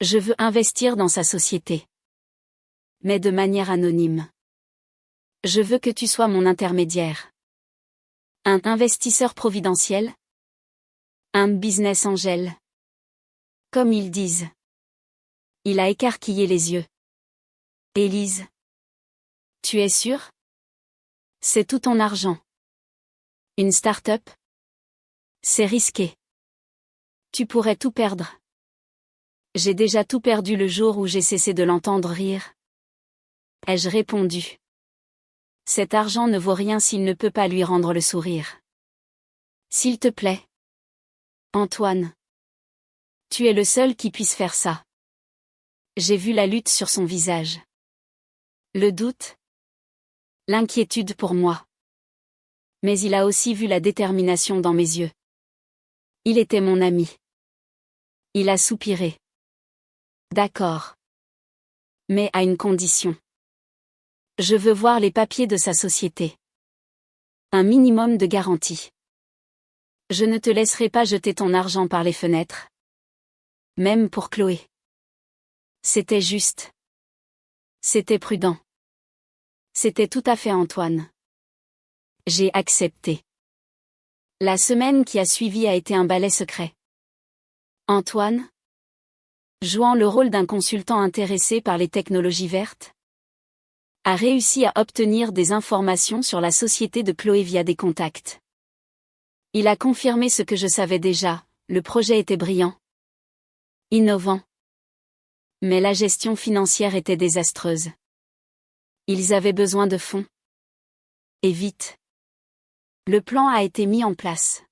Je veux investir dans sa société. Mais de manière anonyme. Je veux que tu sois mon intermédiaire. Un investisseur providentiel? Un business angel? Comme ils disent. Il a écarquillé les yeux. Élise. Tu es sûre? C'est tout ton argent. Une start-up? C'est risqué. Tu pourrais tout perdre. J'ai déjà tout perdu le jour où j'ai cessé de l'entendre rire. Ai-je répondu. Cet argent ne vaut rien s'il ne peut pas lui rendre le sourire. S'il te plaît. Antoine. Tu es le seul qui puisse faire ça. J'ai vu la lutte sur son visage. Le doute. L'inquiétude pour moi. Mais il a aussi vu la détermination dans mes yeux. Il était mon ami. Il a soupiré. D'accord. Mais à une condition. Je veux voir les papiers de sa société. Un minimum de garantie. Je ne te laisserai pas jeter ton argent par les fenêtres. Même pour Chloé. C'était juste. C'était prudent. C'était tout à fait Antoine. J'ai accepté. La semaine qui a suivi a été un ballet secret. Antoine, jouant le rôle d'un consultant intéressé par les technologies vertes, a réussi à obtenir des informations sur la société de Chloé via des contacts. Il a confirmé ce que je savais déjà, le projet était brillant. Innovant. Mais la gestion financière était désastreuse. Ils avaient besoin de fonds. Et vite. Le plan a été mis en place.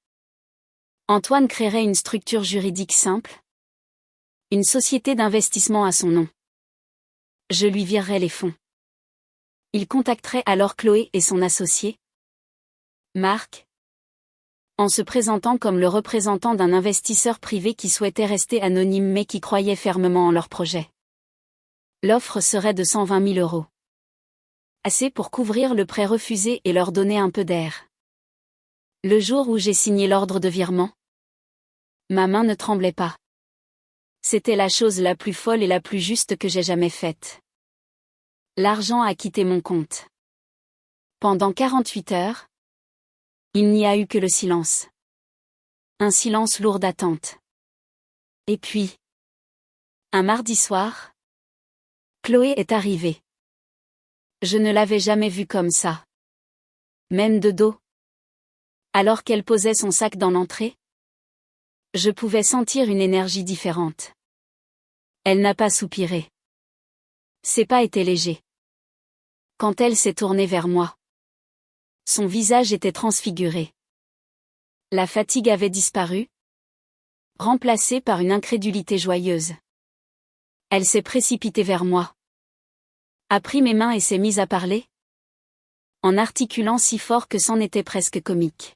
Antoine créerait une structure juridique simple. Une société d'investissement à son nom. Je lui virerai les fonds. Il contacterait alors Chloé et son associé, Marc, en se présentant comme le représentant d'un investisseur privé qui souhaitait rester anonyme mais qui croyait fermement en leur projet. L'offre serait de 120 000 euros. Assez pour couvrir le prêt refusé et leur donner un peu d'air. Le jour où j'ai signé l'ordre de virement, ma main ne tremblait pas. C'était la chose la plus folle et la plus juste que j'ai jamais faite. L'argent a quitté mon compte. Pendant 48 heures, il n'y a eu que le silence. Un silence lourd d'attente. Et puis, un mardi soir, Chloé est arrivée. Je ne l'avais jamais vue comme ça. Même de dos. Alors qu'elle posait son sac dans l'entrée, je pouvais sentir une énergie différente. Elle n'a pas soupiré. Ses pas étaient légers. Quand elle s'est tournée vers moi, son visage était transfiguré. La fatigue avait disparu, remplacée par une incrédulité joyeuse. Elle s'est précipitée vers moi, a pris mes mains et s'est mise à parler, en articulant si fort que c'en était presque comique.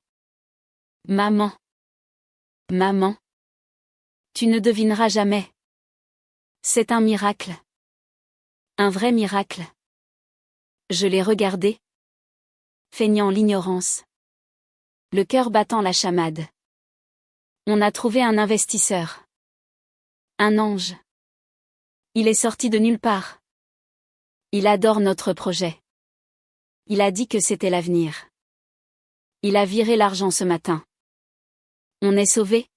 Maman. Maman. Tu ne devineras jamais. C'est un miracle. Un vrai miracle. Je l'ai regardée, feignant l'ignorance. Le cœur battant la chamade. On a trouvé un investisseur. Un ange. Il est sorti de nulle part. Il adore notre projet. Il a dit que c'était l'avenir. Il a viré l'argent ce matin. On est sauvés.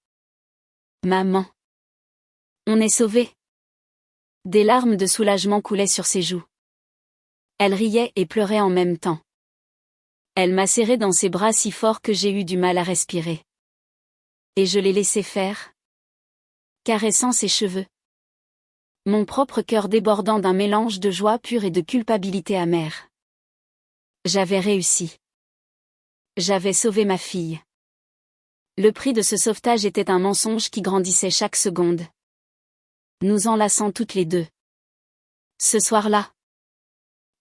Maman. On est sauvés. Des larmes de soulagement coulaient sur ses joues. Elle riait et pleurait en même temps. Elle m'a serré dans ses bras si fort que j'ai eu du mal à respirer. Et je l'ai laissé faire, caressant ses cheveux. Mon propre cœur débordant d'un mélange de joie pure et de culpabilité amère. J'avais réussi. J'avais sauvé ma fille. Le prix de ce sauvetage était un mensonge qui grandissait chaque seconde, nous enlaçant toutes les deux. Ce soir-là,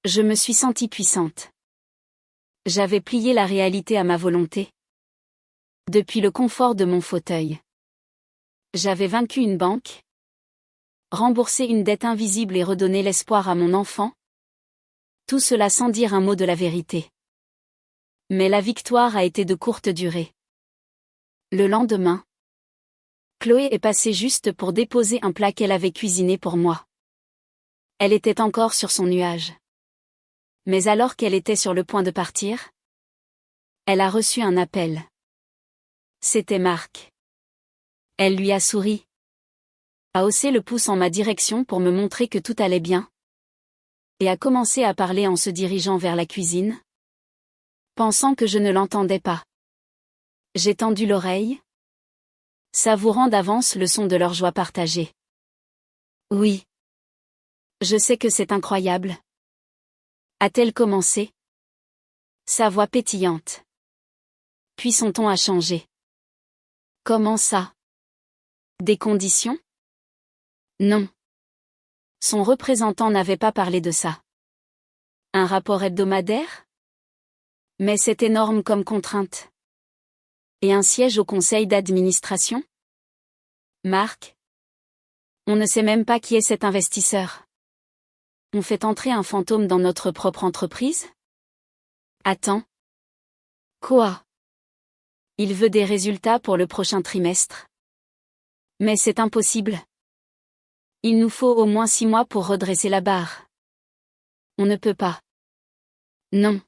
je me suis sentie puissante. J'avais plié la réalité à ma volonté. Depuis le confort de mon fauteuil. J'avais vaincu une banque, remboursé une dette invisible et redonné l'espoir à mon enfant. Tout cela sans dire un mot de la vérité. Mais la victoire a été de courte durée. Le lendemain, Chloé est passée juste pour déposer un plat qu'elle avait cuisiné pour moi. Elle était encore sur son nuage. Mais alors qu'elle était sur le point de partir, elle a reçu un appel. C'était Marc. Elle lui a souri, a haussé le pouce en ma direction pour me montrer que tout allait bien, et a commencé à parler en se dirigeant vers la cuisine, pensant que je ne l'entendais pas. J'ai tendu l'oreille, savourant d'avance le son de leur joie partagée. Oui. Je sais que c'est incroyable. A-t-elle commencé? Sa voix pétillante. Puis son ton a changé. Comment ça? Des conditions? Non. Son représentant n'avait pas parlé de ça. Un rapport hebdomadaire? Mais c'est énorme comme contrainte. Et un siège au conseil d'administration? Marc? On ne sait même pas qui est cet investisseur. On fait entrer un fantôme dans notre propre entreprise? Attends. Quoi? Il veut des résultats pour le prochain trimestre. Mais c'est impossible. Il nous faut au moins 6 mois pour redresser la barre. On ne peut pas. Non.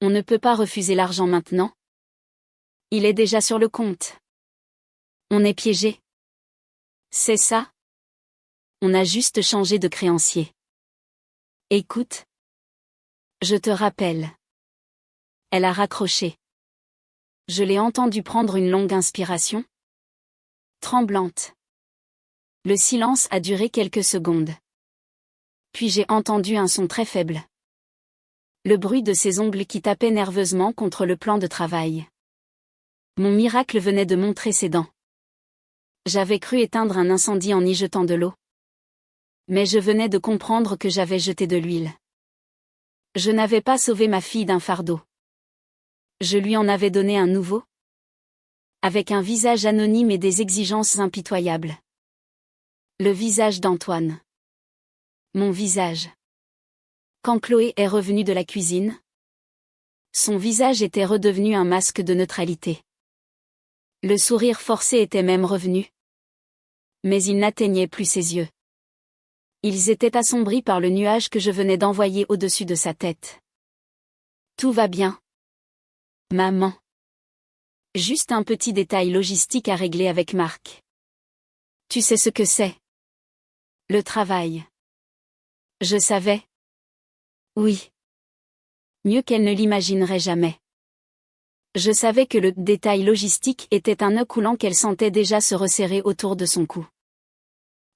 On ne peut pas refuser l'argent maintenant. Il est déjà sur le compte. On est piégé. C'est ça? On a juste changé de créancier. Écoute. Je te rappelle. Elle a raccroché. Je l'ai entendu prendre une longue inspiration. Tremblante. Le silence a duré quelques secondes. Puis j'ai entendu un son très faible. Le bruit de ses ongles qui tapaient nerveusement contre le plan de travail. Mon miracle venait de montrer ses dents. J'avais cru éteindre un incendie en y jetant de l'eau. Mais je venais de comprendre que j'avais jeté de l'huile. Je n'avais pas sauvé ma fille d'un fardeau. Je lui en avais donné un nouveau. Avec un visage anonyme et des exigences impitoyables. Le visage d'Antoine. Mon visage. Quand Chloé est revenue de la cuisine, son visage était redevenu un masque de neutralité. Le sourire forcé était même revenu. Mais il n'atteignait plus ses yeux. Ils étaient assombris par le nuage que je venais d'envoyer au-dessus de sa tête. Tout va bien. Maman. Juste un petit détail logistique à régler avec Marc. Tu sais ce que c'est? Le travail. Je savais. Oui. Mieux qu'elle ne l'imaginerait jamais. Je savais que le détail logistique était un nœud coulant qu'elle sentait déjà se resserrer autour de son cou.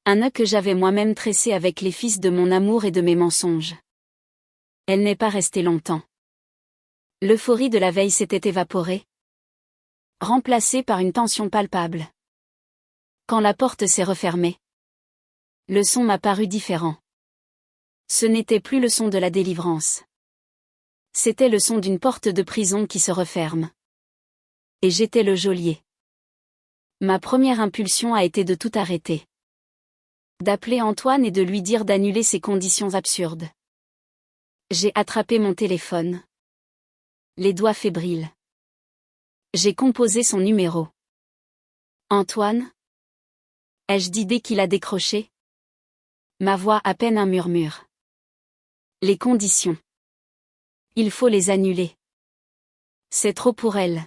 Un nœud que j'avais moi-même tressé avec les fils de mon amour et de mes mensonges. Elle n'est pas restée longtemps. L'euphorie de la veille s'était évaporée, remplacée par une tension palpable. Quand la porte s'est refermée, le son m'a paru différent. Ce n'était plus le son de la délivrance. C'était le son d'une porte de prison qui se referme. Et j'étais le geôlier. Ma première impulsion a été de tout arrêter. D'appeler Antoine et de lui dire d'annuler ces conditions absurdes. J'ai attrapé mon téléphone. Les doigts fébriles. J'ai composé son numéro. Antoine? Ai-je dit dès qu'il a décroché? Ma voix à peine un murmure. Les conditions. Il faut les annuler. C'est trop pour elle.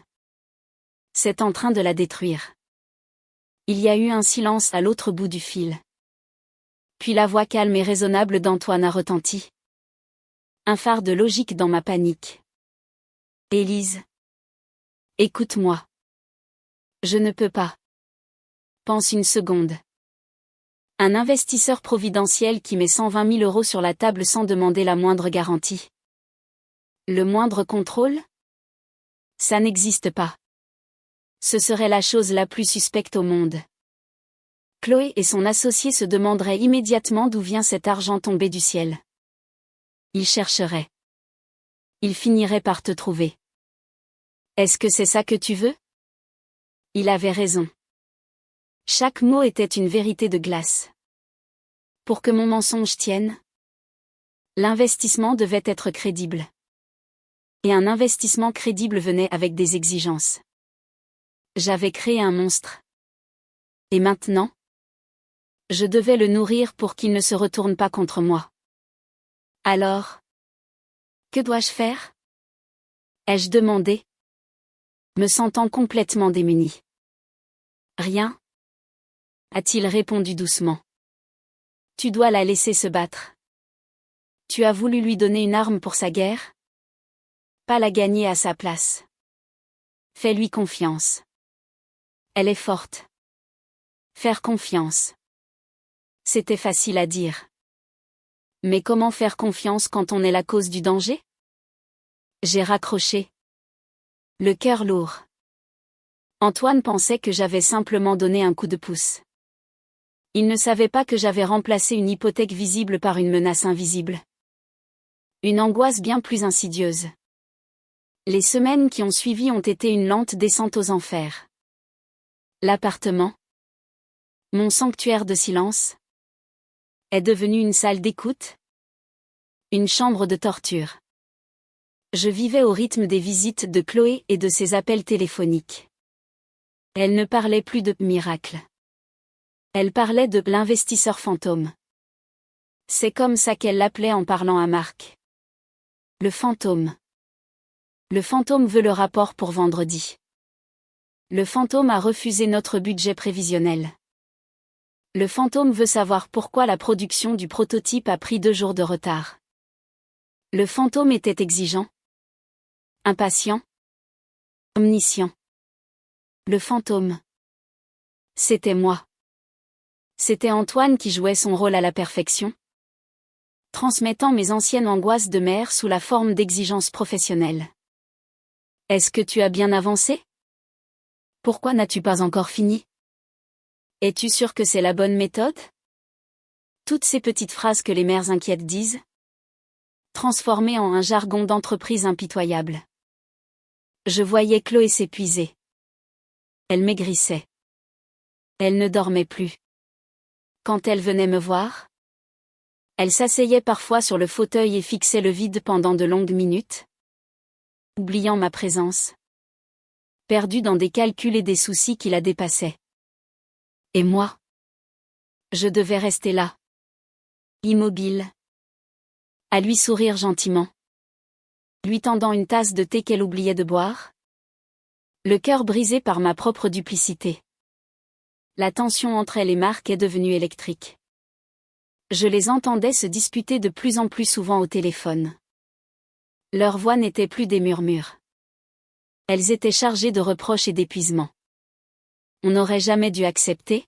C'est en train de la détruire. Il y a eu un silence à l'autre bout du fil. Puis la voix calme et raisonnable d'Antoine a retenti. Un phare de logique dans ma panique. Élise. Écoute-moi. Je ne peux pas. Pense une seconde. Un investisseur providentiel qui met 120 000 € sur la table sans demander la moindre garantie. Le moindre contrôle? Ça n'existe pas. Ce serait la chose la plus suspecte au monde. Chloé et son associé se demanderaient immédiatement d'où vient cet argent tombé du ciel. Ils chercheraient. Ils finiraient par te trouver. Est-ce que c'est ça que tu veux? Il avait raison. Chaque mot était une vérité de glace. Pour que mon mensonge tienne, l'investissement devait être crédible. Et un investissement crédible venait avec des exigences. J'avais créé un monstre. Et maintenant? Je devais le nourrir pour qu'il ne se retourne pas contre moi. Alors? Que dois-je faire? Ai-je demandé? Me sentant complètement démunie. Rien? A-t-il répondu doucement. Tu dois la laisser se battre. Tu as voulu lui donner une arme pour sa guerre? Pas la gagner à sa place. Fais-lui confiance. Elle est forte. Faire confiance. C'était facile à dire. Mais comment faire confiance quand on est la cause du danger? J'ai raccroché. Le cœur lourd. Antoine pensait que j'avais simplement donné un coup de pouce. Il ne savait pas que j'avais remplacé une hypothèque visible par une menace invisible. Une angoisse bien plus insidieuse. Les semaines qui ont suivi ont été une lente descente aux enfers. L'appartement, mon sanctuaire de silence, est devenu une salle d'écoute, une chambre de torture. Je vivais au rythme des visites de Chloé et de ses appels téléphoniques. Elle ne parlait plus de miracle. Elle parlait de l'investisseur fantôme. C'est comme ça qu'elle l'appelait en parlant à Marc. Le fantôme. Le fantôme veut le rapport pour vendredi. Le fantôme a refusé notre budget prévisionnel. Le fantôme veut savoir pourquoi la production du prototype a pris 2 jours de retard. Le fantôme était exigeant. Impatient. Omniscient. Le fantôme. C'était moi. C'était Antoine qui jouait son rôle à la perfection. Transmettant mes anciennes angoisses de mère sous la forme d'exigences professionnelles. Est-ce que tu as bien avancé? Pourquoi n'as-tu pas encore fini? Es-tu sûr que c'est la bonne méthode? Toutes ces petites phrases que les mères inquiètes disent, transformées en un jargon d'entreprise impitoyable. Je voyais Chloé s'épuiser. Elle maigrissait. Elle ne dormait plus. Quand elle venait me voir, Elle s'asseyait parfois sur le fauteuil et fixait le vide pendant de longues minutes, oubliant ma présence, perdue dans des calculs et des soucis qui la dépassaient. Et moi? Je devais rester là, immobile, à lui sourire gentiment, lui tendant une tasse de thé qu'elle oubliait de boire, le cœur brisé par ma propre duplicité. La tension entre elle et Marc est devenue électrique. Je les entendais se disputer de plus en plus souvent au téléphone. Leurs voix n'étaient plus des murmures. Elles étaient chargées de reproches et d'épuisement. On n'aurait jamais dû accepter,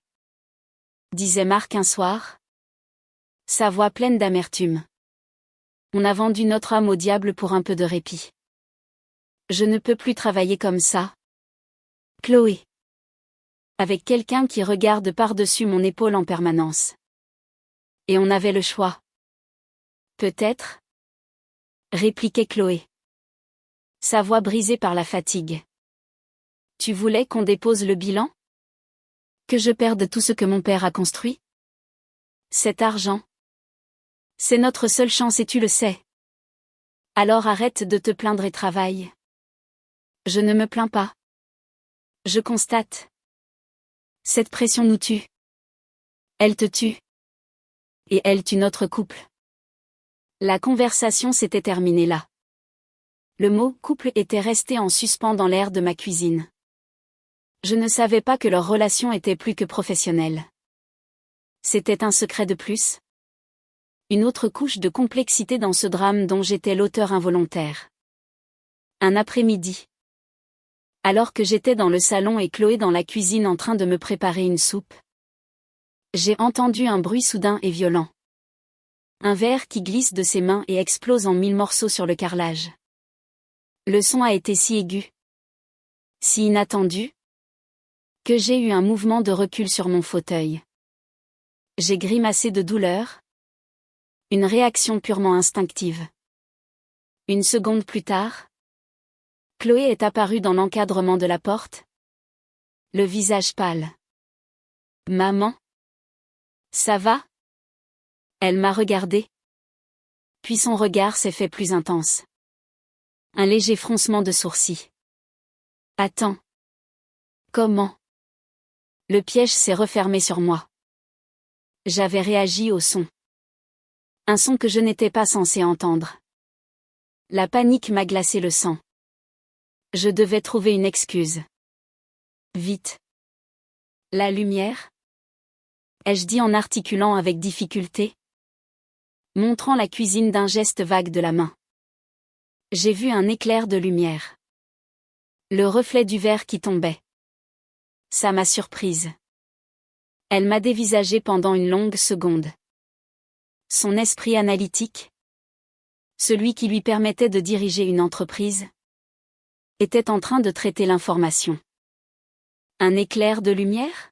disait Marc un soir, sa voix pleine d'amertume. On a vendu notre âme au diable pour un peu de répit. Je ne peux plus travailler comme ça, Chloé. Avec quelqu'un qui regarde par-dessus mon épaule en permanence. Et on avait le choix. Peut-être, répliquait Chloé, sa voix brisée par la fatigue. Tu voulais qu'on dépose le bilan? Que je perde tout ce que mon père a construit? Cet argent. C'est notre seule chance et tu le sais. Alors arrête de te plaindre et travaille. Je ne me plains pas. Je constate. Cette pression nous tue. Elle te tue. Et elle tue notre couple. La conversation s'était terminée là. Le mot « couple » était resté en suspens dans l'air de ma cuisine. Je ne savais pas que leur relation était plus que professionnelle. C'était un secret de plus. Une autre couche de complexité dans ce drame dont j'étais l'auteur involontaire. Un après-midi. Alors que j'étais dans le salon et Chloé dans la cuisine en train de me préparer une soupe, j'ai entendu un bruit soudain et violent. Un verre qui glisse de ses mains et explose en 1000 morceaux sur le carrelage. Le son a été si aigu, si inattendu, que j'ai eu un mouvement de recul sur mon fauteuil. J'ai grimacé de douleur. Une réaction purement instinctive. Une seconde plus tard, Chloé est apparue dans l'encadrement de la porte, le visage pâle. Maman? Ça va? Elle m'a regardé. Puis son regard s'est fait plus intense. Un léger froncement de sourcils. Attends. Comment? Le piège s'est refermé sur moi. J'avais réagi au son. Un son que je n'étais pas censé entendre. La panique m'a glacé le sang. Je devais trouver une excuse. Vite. La lumière? Ai-je dit en articulant avec difficulté, montrant la cuisine d'un geste vague de la main. J'ai vu un éclair de lumière. Le reflet du verre qui tombait. Ça m'a surprise. Elle m'a dévisagé pendant une longue seconde. Son esprit analytique, celui qui lui permettait de diriger une entreprise, était en train de traiter l'information. Un éclair de lumière?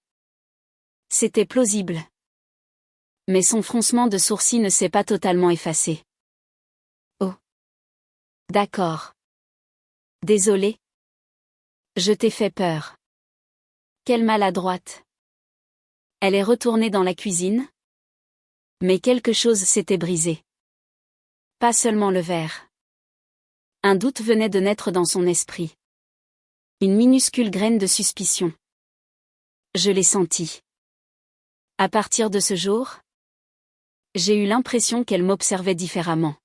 C'était plausible. Mais son froncement de sourcils ne s'est pas totalement effacé. Oh. D'accord. Désolée. Je t'ai fait peur. Quelle maladroite. Elle est retournée dans la cuisine. Mais quelque chose s'était brisé. Pas seulement le verre. Un doute venait de naître dans son esprit. Une minuscule graine de suspicion. Je l'ai senti. À partir de ce jour, j'ai eu l'impression qu'elle m'observait différemment.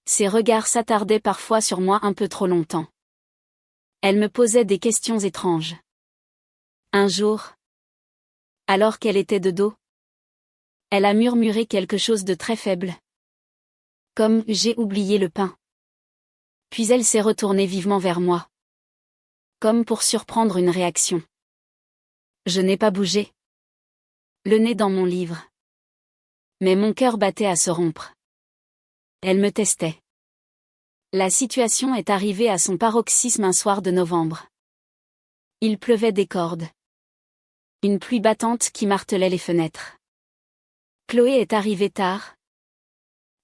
Ses regards s'attardaient parfois sur moi un peu trop longtemps. Elle me posait des questions étranges. Un jour, alors qu'elle était de dos, elle a murmuré quelque chose de très faible. Comme « j'ai oublié le pain ». Puis elle s'est retournée vivement vers moi. Comme pour surprendre une réaction. Je n'ai pas bougé. Le nez dans mon livre. Mais mon cœur battait à se rompre. Elle me testait. La situation est arrivée à son paroxysme un soir de novembre. Il pleuvait des cordes. Une pluie battante qui martelait les fenêtres. Chloé est arrivée tard.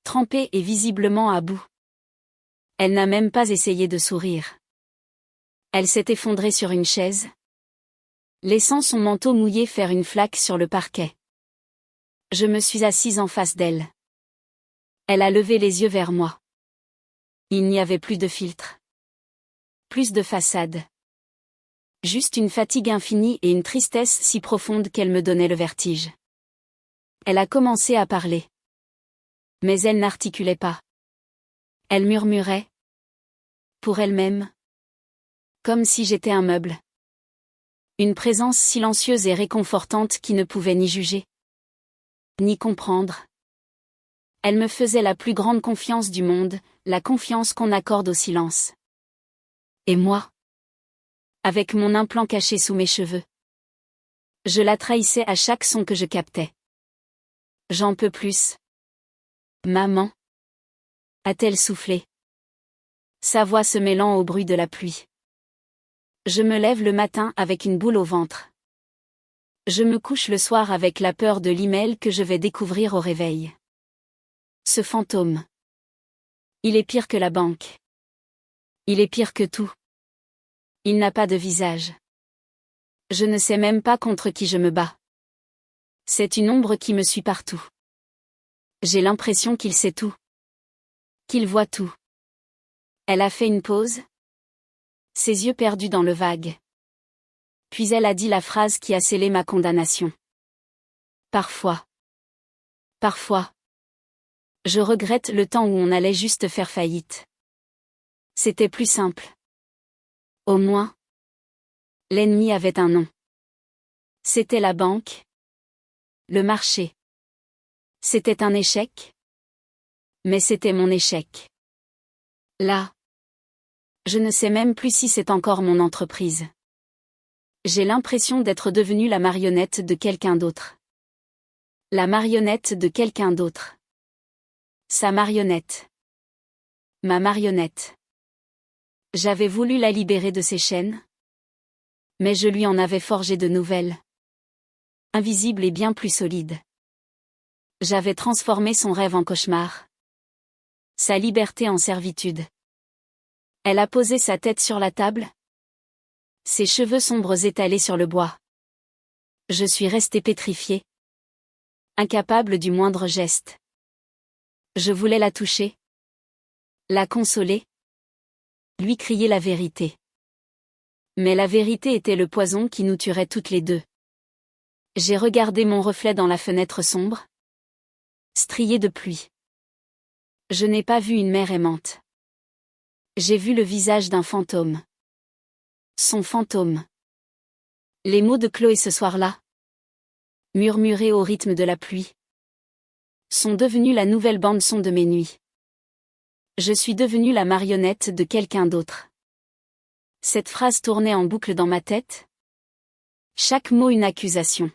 Trempée et visiblement à bout. Elle n'a même pas essayé de sourire. Elle s'est effondrée sur une chaise, laissant son manteau mouillé faire une flaque sur le parquet. Je me suis assise en face d'elle. Elle a levé les yeux vers moi. Il n'y avait plus de filtre. Plus de façade. Juste une fatigue infinie et une tristesse si profonde qu'elle me donnait le vertige. Elle a commencé à parler. Mais elle n'articulait pas. Elle murmurait. Pour elle-même. Comme si j'étais un meuble. Une présence silencieuse et réconfortante qui ne pouvait ni juger. Ni comprendre. Elle me faisait la plus grande confiance du monde, la confiance qu'on accorde au silence. Et moi? Avec mon implant caché sous mes cheveux. Je la trahissais à chaque son que je captais. J'en peux plus. Maman? A-t-elle soufflé? Sa voix se mêlant au bruit de la pluie. Je me lève le matin avec une boule au ventre. Je me couche le soir avec la peur de l'email que je vais découvrir au réveil. Ce fantôme. Il est pire que la banque. Il est pire que tout. Il n'a pas de visage. Je ne sais même pas contre qui je me bats. C'est une ombre qui me suit partout. J'ai l'impression qu'il sait tout. Qu'il voit tout. Elle a fait une pause. Ses yeux perdus dans le vague. Puis elle a dit la phrase qui a scellé ma condamnation. Parfois. Parfois. Je regrette le temps où on allait juste faire faillite. C'était plus simple. Au moins. L'ennemi avait un nom. C'était la banque. Le marché. C'était un échec. Mais c'était mon échec. Là. Je ne sais même plus si c'est encore mon entreprise. J'ai l'impression d'être devenue la marionnette de quelqu'un d'autre. La marionnette de quelqu'un d'autre. Sa marionnette. Ma marionnette. J'avais voulu la libérer de ses chaînes. Mais je lui en avais forgé de nouvelles. Invisibles et bien plus solides. J'avais transformé son rêve en cauchemar. Sa liberté en servitude. Elle a posé sa tête sur la table. Ses cheveux sombres étalés sur le bois. Je suis restée pétrifiée. Incapable du moindre geste. Je voulais la toucher. La consoler. Lui crier la vérité. Mais la vérité était le poison qui nous tuerait toutes les deux. J'ai regardé mon reflet dans la fenêtre sombre. Striée de pluie. Je n'ai pas vu une mère aimante. J'ai vu le visage d'un fantôme. Son fantôme. Les mots de Chloé ce soir-là, murmurés au rythme de la pluie, sont devenus la nouvelle bande-son de mes nuits. Je suis devenue la marionnette de quelqu'un d'autre. Cette phrase tournait en boucle dans ma tête. Chaque mot une accusation.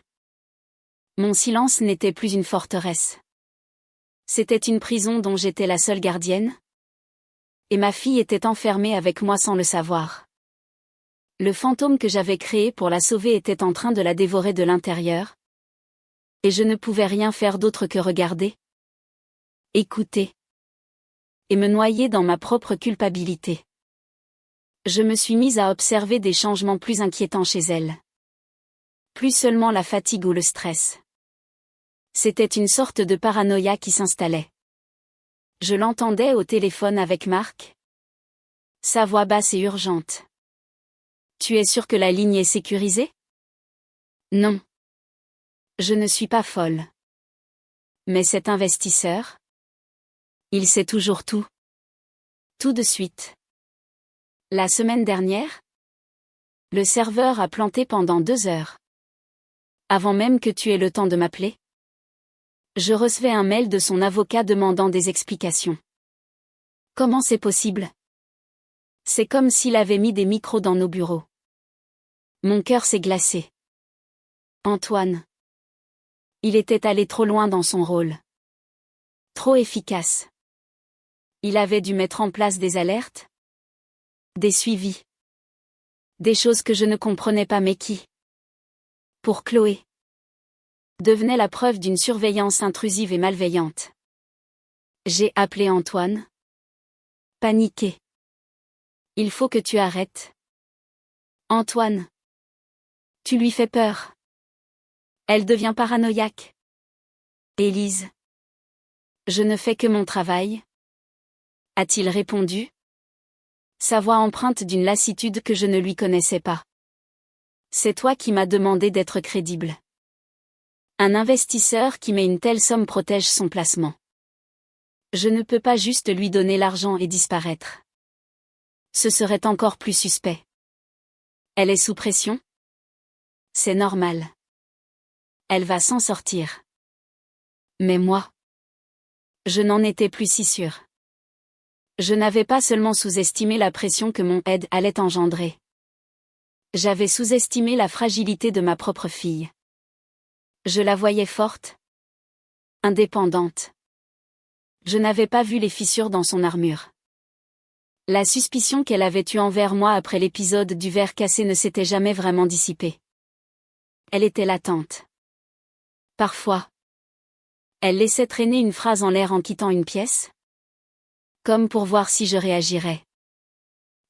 Mon silence n'était plus une forteresse. C'était une prison dont j'étais la seule gardienne. Et ma fille était enfermée avec moi sans le savoir. Le fantôme que j'avais créé pour la sauver était en train de la dévorer de l'intérieur. Et je ne pouvais rien faire d'autre que regarder. Écouter. Et me noyer dans ma propre culpabilité. Je me suis mise à observer des changements plus inquiétants chez elle. Plus seulement la fatigue ou le stress. C'était une sorte de paranoïa qui s'installait. Je l'entendais au téléphone avec Marc. Sa voix basse et urgente. Tu es sûr que la ligne est sécurisée? Non. Je ne suis pas folle. Mais cet investisseur? Il sait toujours tout. Tout de suite. La semaine dernière? Le serveur a planté pendant 2 heures. Avant même que tu aies le temps de m'appeler. Je recevais un mail de son avocat demandant des explications. Comment c'est possible? C'est comme s'il avait mis des micros dans nos bureaux. Mon cœur s'est glacé. Antoine. Il était allé trop loin dans son rôle. Trop efficace. Il avait dû mettre en place des alertes. Des suivis. Des choses que je ne comprenais pas mais qui, pour Chloé, devenait la preuve d'une surveillance intrusive et malveillante. J'ai appelé Antoine. Paniqué. Il faut que tu arrêtes. Antoine. Tu lui fais peur. Elle devient paranoïaque. Élise. Je ne fais que mon travail, a-t-il répondu. Sa voix empreinte d'une lassitude que je ne lui connaissais pas. C'est toi qui m'as demandé d'être crédible. Un investisseur qui met une telle somme protège son placement. Je ne peux pas juste lui donner l'argent et disparaître. Ce serait encore plus suspect. Elle est sous pression? C'est normal. Elle va s'en sortir. Mais moi, je n'en étais plus si sûre. Je n'avais pas seulement sous-estimé la pression que mon aide allait engendrer. J'avais sous-estimé la fragilité de ma propre fille. Je la voyais forte, indépendante. Je n'avais pas vu les fissures dans son armure. La suspicion qu'elle avait eue envers moi après l'épisode du verre cassé ne s'était jamais vraiment dissipée. Elle était latente. Parfois, elle laissait traîner une phrase en l'air en quittant une pièce, comme pour voir si je réagirais.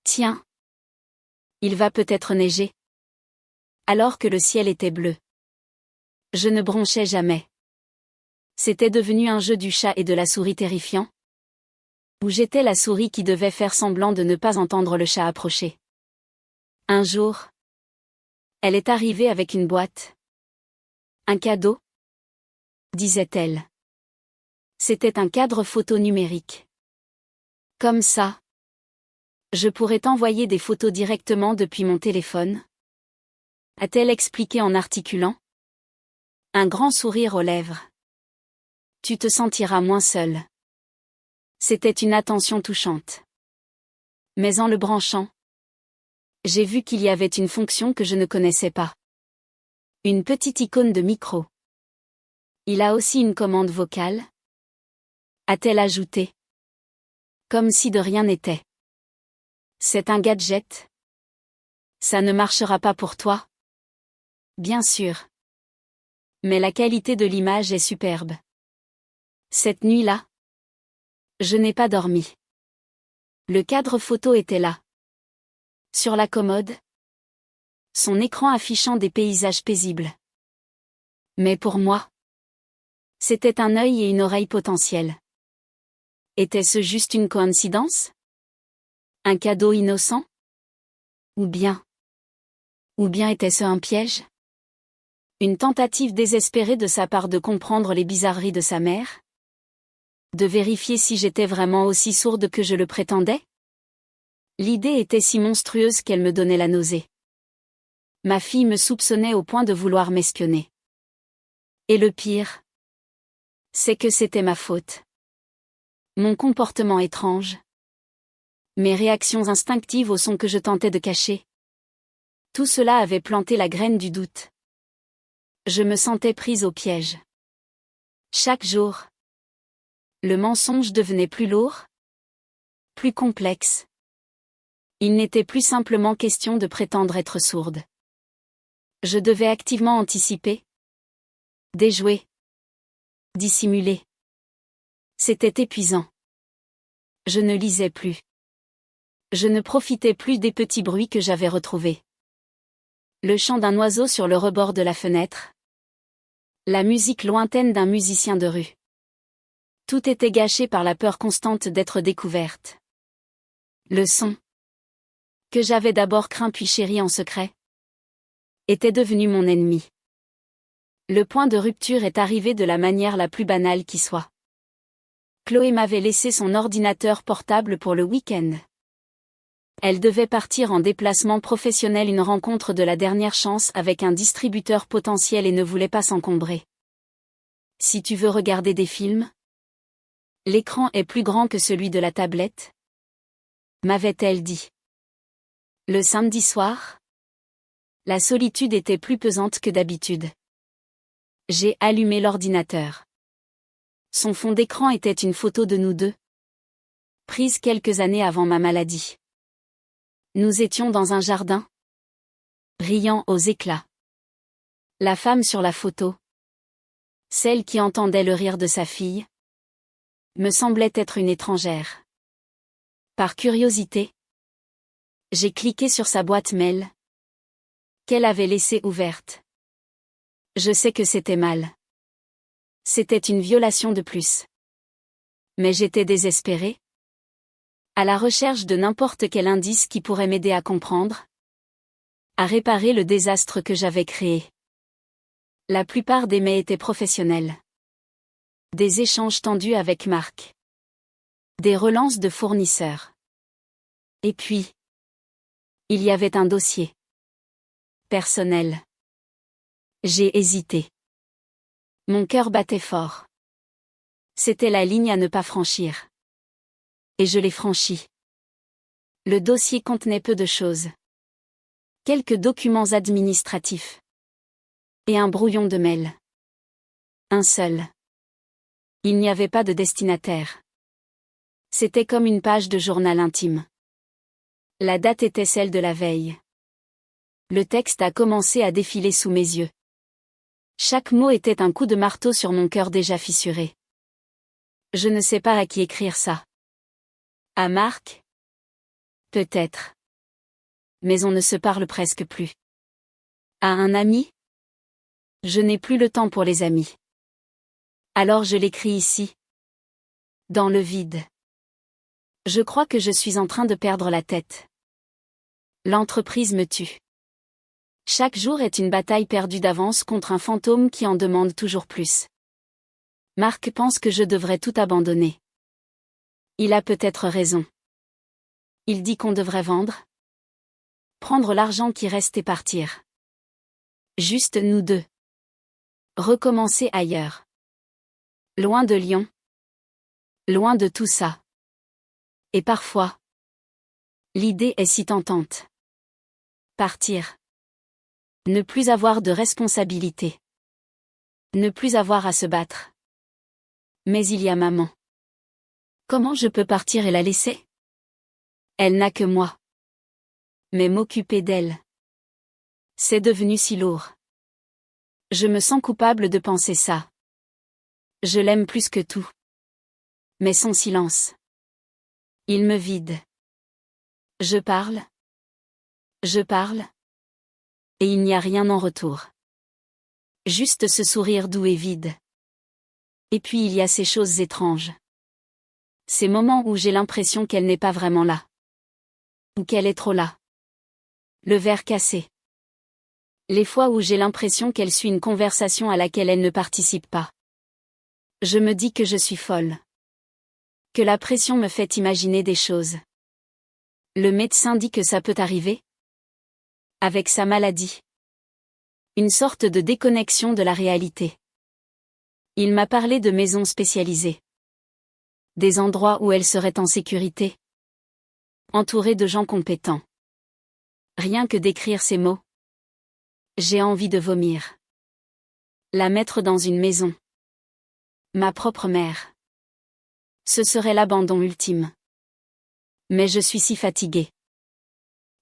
Tiens, il va peut-être neiger. Alors que le ciel était bleu. Je ne bronchais jamais. C'était devenu un jeu du chat et de la souris terrifiant. Où j'étais la souris qui devait faire semblant de ne pas entendre le chat approcher. Un jour, elle est arrivée avec une boîte. Un cadeau, disait-elle. C'était un cadre photo numérique. Comme ça, je pourrais t'envoyer des photos directement depuis mon téléphone, a-t-elle expliqué en articulant. Un grand sourire aux lèvres. Tu te sentiras moins seul. C'était une attention touchante. Mais en le branchant, j'ai vu qu'il y avait une fonction que je ne connaissais pas. Une petite icône de micro. Il a aussi une commande vocale, a-t-elle ajouté. Comme si de rien n'était. C'est un gadget. Ça ne marchera pas pour toi? Bien sûr. Mais la qualité de l'image est superbe. Cette nuit-là, je n'ai pas dormi. Le cadre photo était là. Sur la commode. Son écran affichant des paysages paisibles. Mais pour moi, c'était un œil et une oreille potentiels. Était-ce juste une coïncidence? Un cadeau innocent? Ou bien était-ce un piège? Une tentative désespérée de sa part de comprendre les bizarreries de sa mère? De vérifier si j'étais vraiment aussi sourde que je le prétendais? L'idée était si monstrueuse qu'elle me donnait la nausée. Ma fille me soupçonnait au point de vouloir m'espionner. Et le pire, c'est que c'était ma faute. Mon comportement étrange. Mes réactions instinctives au son que je tentais de cacher. Tout cela avait planté la graine du doute. Je me sentais prise au piège. Chaque jour, le mensonge devenait plus lourd, plus complexe. Il n'était plus simplement question de prétendre être sourde. Je devais activement anticiper, déjouer, dissimuler. C'était épuisant. Je ne lisais plus. Je ne profitais plus des petits bruits que j'avais retrouvés. Le chant d'un oiseau sur le rebord de la fenêtre. La musique lointaine d'un musicien de rue. Tout était gâché par la peur constante d'être découverte. Le son, que j'avais d'abord craint puis chéri en secret, était devenu mon ennemi. Le point de rupture est arrivé de la manière la plus banale qui soit. Chloé m'avait laissé son ordinateur portable pour le week-end. Elle devait partir en déplacement professionnel, une rencontre de la dernière chance avec un distributeur potentiel et ne voulait pas s'encombrer. Si tu veux regarder des films, l'écran est plus grand que celui de la tablette, m'avait-elle dit. Le samedi soir, la solitude était plus pesante que d'habitude. J'ai allumé l'ordinateur. Son fond d'écran était une photo de nous deux, prise quelques années avant ma maladie. Nous étions dans un jardin, riant aux éclats. La femme sur la photo, celle qui entendait le rire de sa fille, me semblait être une étrangère. Par curiosité, j'ai cliqué sur sa boîte mail, qu'elle avait laissée ouverte. Je sais que c'était mal. C'était une violation de plus. Mais j'étais désespérée. À la recherche de n'importe quel indice qui pourrait m'aider à comprendre, à réparer le désastre que j'avais créé. La plupart des mails étaient professionnels. Des échanges tendus avec Marc. Des relances de fournisseurs. Et puis, il y avait un dossier. Personnel. J'ai hésité. Mon cœur battait fort. C'était la ligne à ne pas franchir. Et je l'ai franchie. Le dossier contenait peu de choses. Quelques documents administratifs. Et un brouillon de mail. Un seul. Il n'y avait pas de destinataire. C'était comme une page de journal intime. La date était celle de la veille. Le texte a commencé à défiler sous mes yeux. Chaque mot était un coup de marteau sur mon cœur déjà fissuré. Je ne sais pas à qui écrire ça. À Marc? Peut-être. Mais on ne se parle presque plus. À un ami? Je n'ai plus le temps pour les amis. Alors je l'écris ici. Dans le vide. Je crois que je suis en train de perdre la tête. L'entreprise me tue. Chaque jour est une bataille perdue d'avance contre un fantôme qui en demande toujours plus. Marc pense que je devrais tout abandonner. Il a peut-être raison. Il dit qu'on devrait vendre. Prendre l'argent qui reste et partir. Juste nous deux. Recommencer ailleurs. Loin de Lyon. Loin de tout ça. Et parfois, l'idée est si tentante. Partir. Ne plus avoir de responsabilité. Ne plus avoir à se battre. Mais il y a maman. Comment je peux partir et la laisser? Elle n'a que moi. Mais m'occuper d'elle. C'est devenu si lourd. Je me sens coupable de penser ça. Je l'aime plus que tout. Mais son silence. Il me vide. Je parle. Je parle. Et il n'y a rien en retour. Juste ce sourire doux et vide. Et puis il y a ces choses étranges. Ces moments où j'ai l'impression qu'elle n'est pas vraiment là. Ou qu'elle est trop là. Le verre cassé. Les fois où j'ai l'impression qu'elle suit une conversation à laquelle elle ne participe pas. Je me dis que je suis folle. Que la pression me fait imaginer des choses. Le médecin dit que ça peut arriver. Avec sa maladie. Une sorte de déconnexion de la réalité. Il m'a parlé de maisons spécialisées. Des endroits où elle serait en sécurité. Entourée de gens compétents. Rien que d'écrire ces mots. J'ai envie de vomir. La mettre dans une maison. Ma propre mère. Ce serait l'abandon ultime. Mais je suis si fatiguée.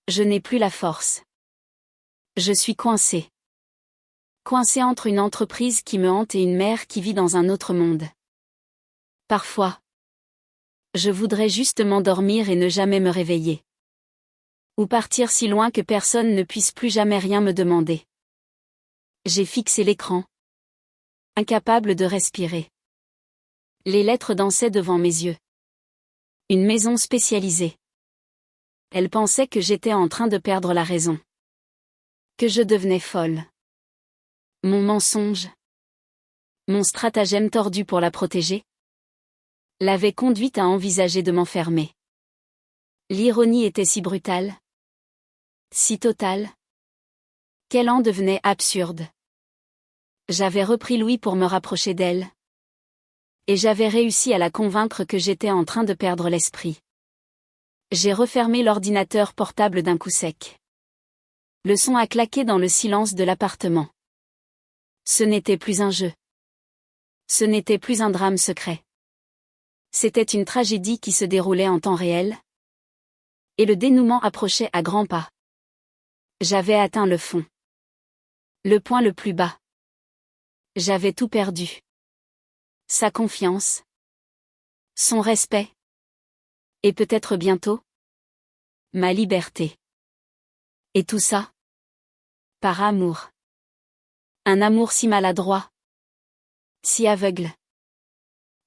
Je n'ai plus la force. Je suis coincée. Coincée entre une entreprise qui me hante et une mère qui vit dans un autre monde. Parfois, je voudrais juste m'endormir et ne jamais me réveiller. Ou partir si loin que personne ne puisse plus jamais rien me demander. J'ai fixé l'écran. Incapable de respirer. Les lettres dansaient devant mes yeux. Une maison spécialisée. Elle pensait que j'étais en train de perdre la raison. Que je devenais folle. Mon mensonge. Mon stratagème tordu pour la protéger. L'avait conduite à envisager de m'enfermer. L'ironie était si brutale. Si totale. Qu'elle en devenait absurde. J'avais repris Louis pour me rapprocher d'elle. Et j'avais réussi à la convaincre que j'étais en train de perdre l'esprit. J'ai refermé l'ordinateur portable d'un coup sec. Le son a claqué dans le silence de l'appartement. Ce n'était plus un jeu. Ce n'était plus un drame secret. C'était une tragédie qui se déroulait en temps réel. Et le dénouement approchait à grands pas. J'avais atteint le fond. Le point le plus bas. J'avais tout perdu. Sa confiance. Son respect. Et peut-être bientôt. Ma liberté. Et tout ça. Par amour. Un amour si maladroit. Si aveugle.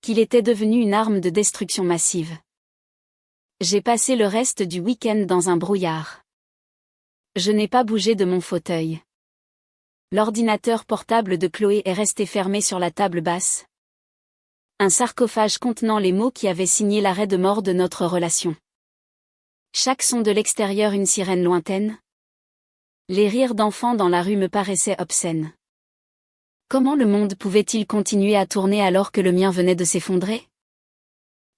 Qu'il était devenu une arme de destruction massive. J'ai passé le reste du week-end dans un brouillard. Je n'ai pas bougé de mon fauteuil. L'ordinateur portable de Chloé est resté fermé sur la table basse. Un sarcophage contenant les mots qui avaient signé l'arrêt de mort de notre relation. Chaque son de l'extérieur une sirène lointaine. Les rires d'enfants dans la rue me paraissaient obscènes. Comment le monde pouvait-il continuer à tourner alors que le mien venait de s'effondrer?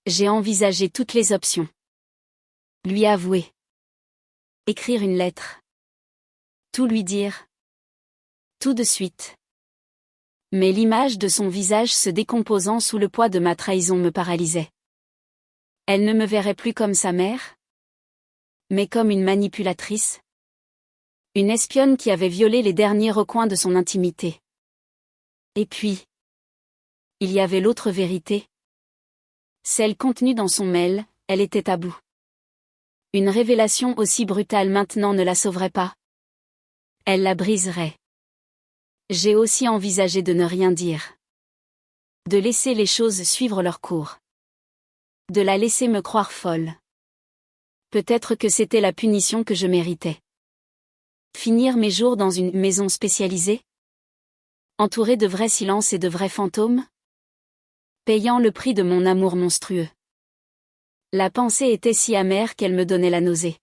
J'ai envisagé toutes les options. Lui avouer. Écrire une lettre. Tout lui dire. Tout de suite. Mais l'image de son visage se décomposant sous le poids de ma trahison me paralysait. Elle ne me verrait plus comme sa mère, mais comme une manipulatrice. Une espionne qui avait violé les derniers recoins de son intimité. Et puis, il y avait l'autre vérité. Celle contenue dans son mail, elle était à bout. Une révélation aussi brutale maintenant ne la sauverait pas. Elle la briserait. J'ai aussi envisagé de ne rien dire. De laisser les choses suivre leur cours. De la laisser me croire folle. Peut-être que c'était la punition que je méritais. Finir mes jours dans une maison spécialisée? Entourée de vrais silences et de vrais fantômes? Payant le prix de mon amour monstrueux. La pensée était si amère qu'elle me donnait la nausée.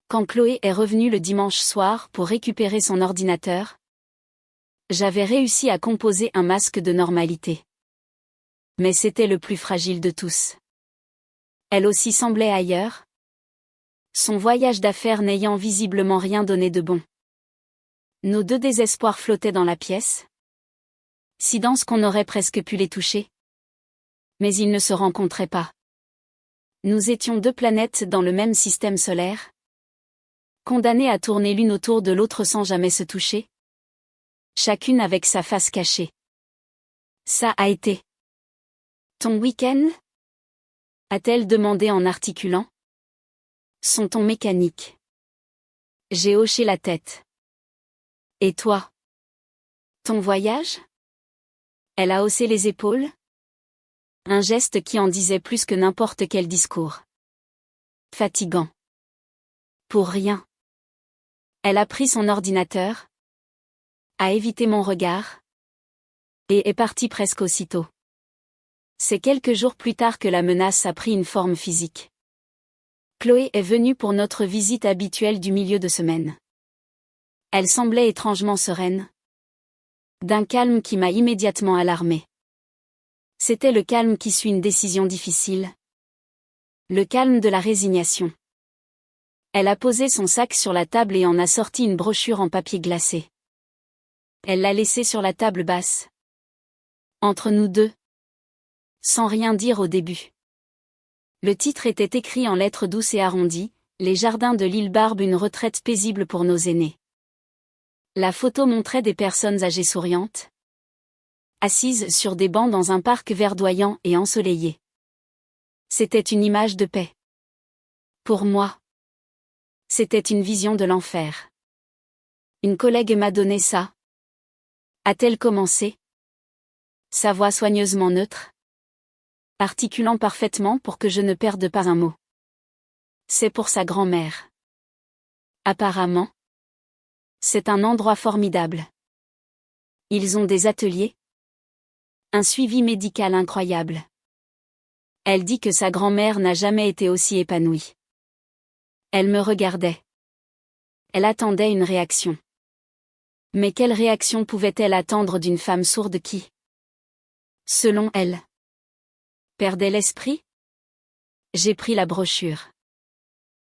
Quand Chloé est revenue le dimanche soir pour récupérer son ordinateur, j'avais réussi à composer un masque de normalité. Mais c'était le plus fragile de tous. Elle aussi semblait ailleurs. Son voyage d'affaires n'ayant visiblement rien donné de bon. Nos deux désespoirs flottaient dans la pièce. Si denses qu'on aurait presque pu les toucher. Mais ils ne se rencontraient pas. Nous étions deux planètes dans le même système solaire. Condamnées à tourner l'une autour de l'autre sans jamais se toucher. Chacune avec sa face cachée. Ça a été. Ton week-end? A-t-elle demandé en articulant. Son ton mécanique. J'ai hoché la tête. Et toi? Ton voyage? Elle a haussé les épaules? Un geste qui en disait plus que n'importe quel discours. Fatigant. Pour rien. Elle a pris son ordinateur, a évité mon regard, et est partie presque aussitôt. C'est quelques jours plus tard que la menace a pris une forme physique. Chloé est venue pour notre visite habituelle du milieu de semaine. Elle semblait étrangement sereine. D'un calme qui m'a immédiatement alarmée. C'était le calme qui suit une décision difficile. Le calme de la résignation. Elle a posé son sac sur la table et en a sorti une brochure en papier glacé. Elle l'a laissée sur la table basse. Entre nous deux. Sans rien dire au début. Le titre était écrit en lettres douces et arrondies, Les jardins de l'île Barbe, une retraite paisible pour nos aînés. La photo montrait des personnes âgées souriantes. Assises sur des bancs dans un parc verdoyant et ensoleillé. C'était une image de paix. Pour moi. C'était une vision de l'enfer. Une collègue m'a donné ça. A-t-elle commencé? Sa voix soigneusement neutre. Articulant parfaitement pour que je ne perde pas un mot. C'est pour sa grand-mère. Apparemment. C'est un endroit formidable. Ils ont des ateliers. Un suivi médical incroyable. Elle dit que sa grand-mère n'a jamais été aussi épanouie. Elle me regardait. Elle attendait une réaction. Mais quelle réaction pouvait-elle attendre d'une femme sourde qui, selon elle, perdait l'esprit? J'ai pris la brochure.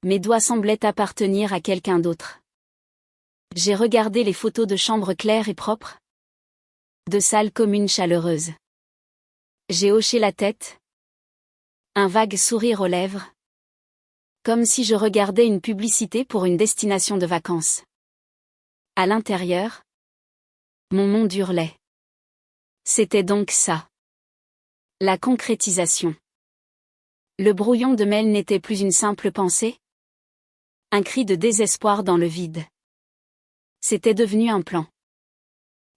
Mes doigts semblaient appartenir à quelqu'un d'autre. J'ai regardé les photos de chambres claires et propres. De salles communes chaleureuses. J'ai hoché la tête. Un vague sourire aux lèvres. Comme si je regardais une publicité pour une destination de vacances. À l'intérieur, mon monde hurlait. C'était donc ça. La concrétisation. Le brouillon de mail n'était plus une simple pensée. Un cri de désespoir dans le vide. C'était devenu un plan.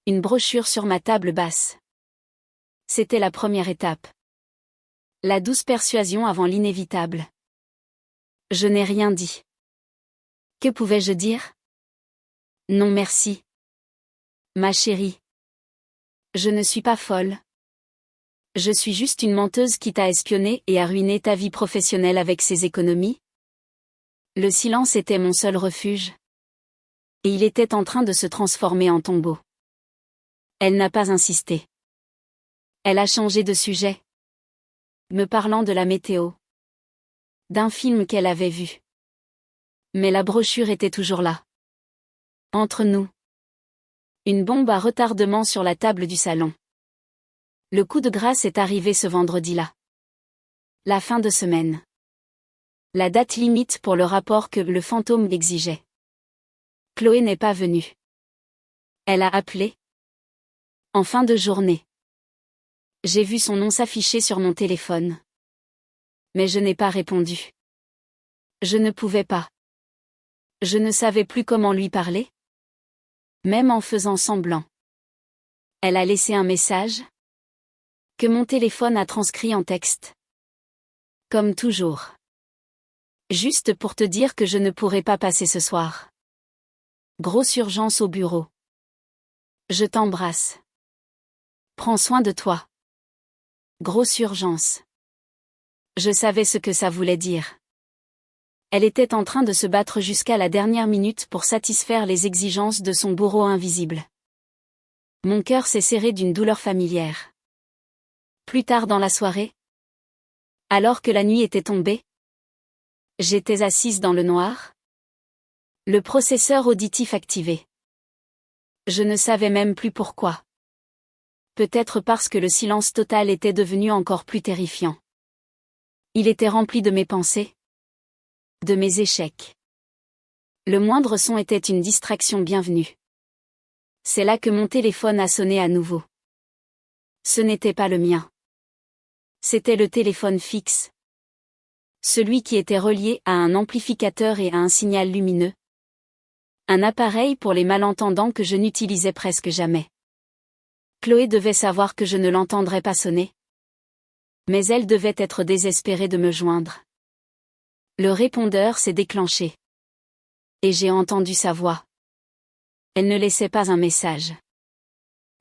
Une brochure sur ma table basse. C'était la première étape. La douce persuasion avant l'inévitable. Je n'ai rien dit. Que pouvais-je dire? Non merci. Ma chérie. Je ne suis pas folle. Je suis juste une menteuse qui t'a espionné et a ruiné ta vie professionnelle avec ses économies. Le silence était mon seul refuge. Et il était en train de se transformer en tombeau. Elle n'a pas insisté. Elle a changé de sujet. Me parlant de la météo. D'un film qu'elle avait vu. Mais la brochure était toujours là. Entre nous. Une bombe à retardement sur la table du salon. Le coup de grâce est arrivé ce vendredi-là. La fin de semaine. La date limite pour le rapport que le fantôme exigeait. Chloé n'est pas venue. Elle a appelé. En fin de journée. J'ai vu son nom s'afficher sur mon téléphone. Mais je n'ai pas répondu. Je ne pouvais pas. Je ne savais plus comment lui parler. Même en faisant semblant. Elle a laissé un message que mon téléphone a transcrit en texte. Comme toujours. Juste pour te dire que je ne pourrai pas passer ce soir. Grosse urgence au bureau. Je t'embrasse. Prends soin de toi. Grosse urgence. Je savais ce que ça voulait dire. Elle était en train de se battre jusqu'à la dernière minute pour satisfaire les exigences de son bourreau invisible. Mon cœur s'est serré d'une douleur familière. Plus tard dans la soirée, alors que la nuit était tombée, j'étais assise dans le noir. Le processeur auditif activé. Je ne savais même plus pourquoi. Peut-être parce que le silence total était devenu encore plus terrifiant. Il était rempli de mes pensées. De mes échecs. Le moindre son était une distraction bienvenue. C'est là que mon téléphone a sonné à nouveau. Ce n'était pas le mien. C'était le téléphone fixe. Celui qui était relié à un amplificateur et à un signal lumineux. Un appareil pour les malentendants que je n'utilisais presque jamais. Chloé devait savoir que je ne l'entendrais pas sonner. Mais elle devait être désespérée de me joindre. Le répondeur s'est déclenché. Et j'ai entendu sa voix. Elle ne laissait pas un message.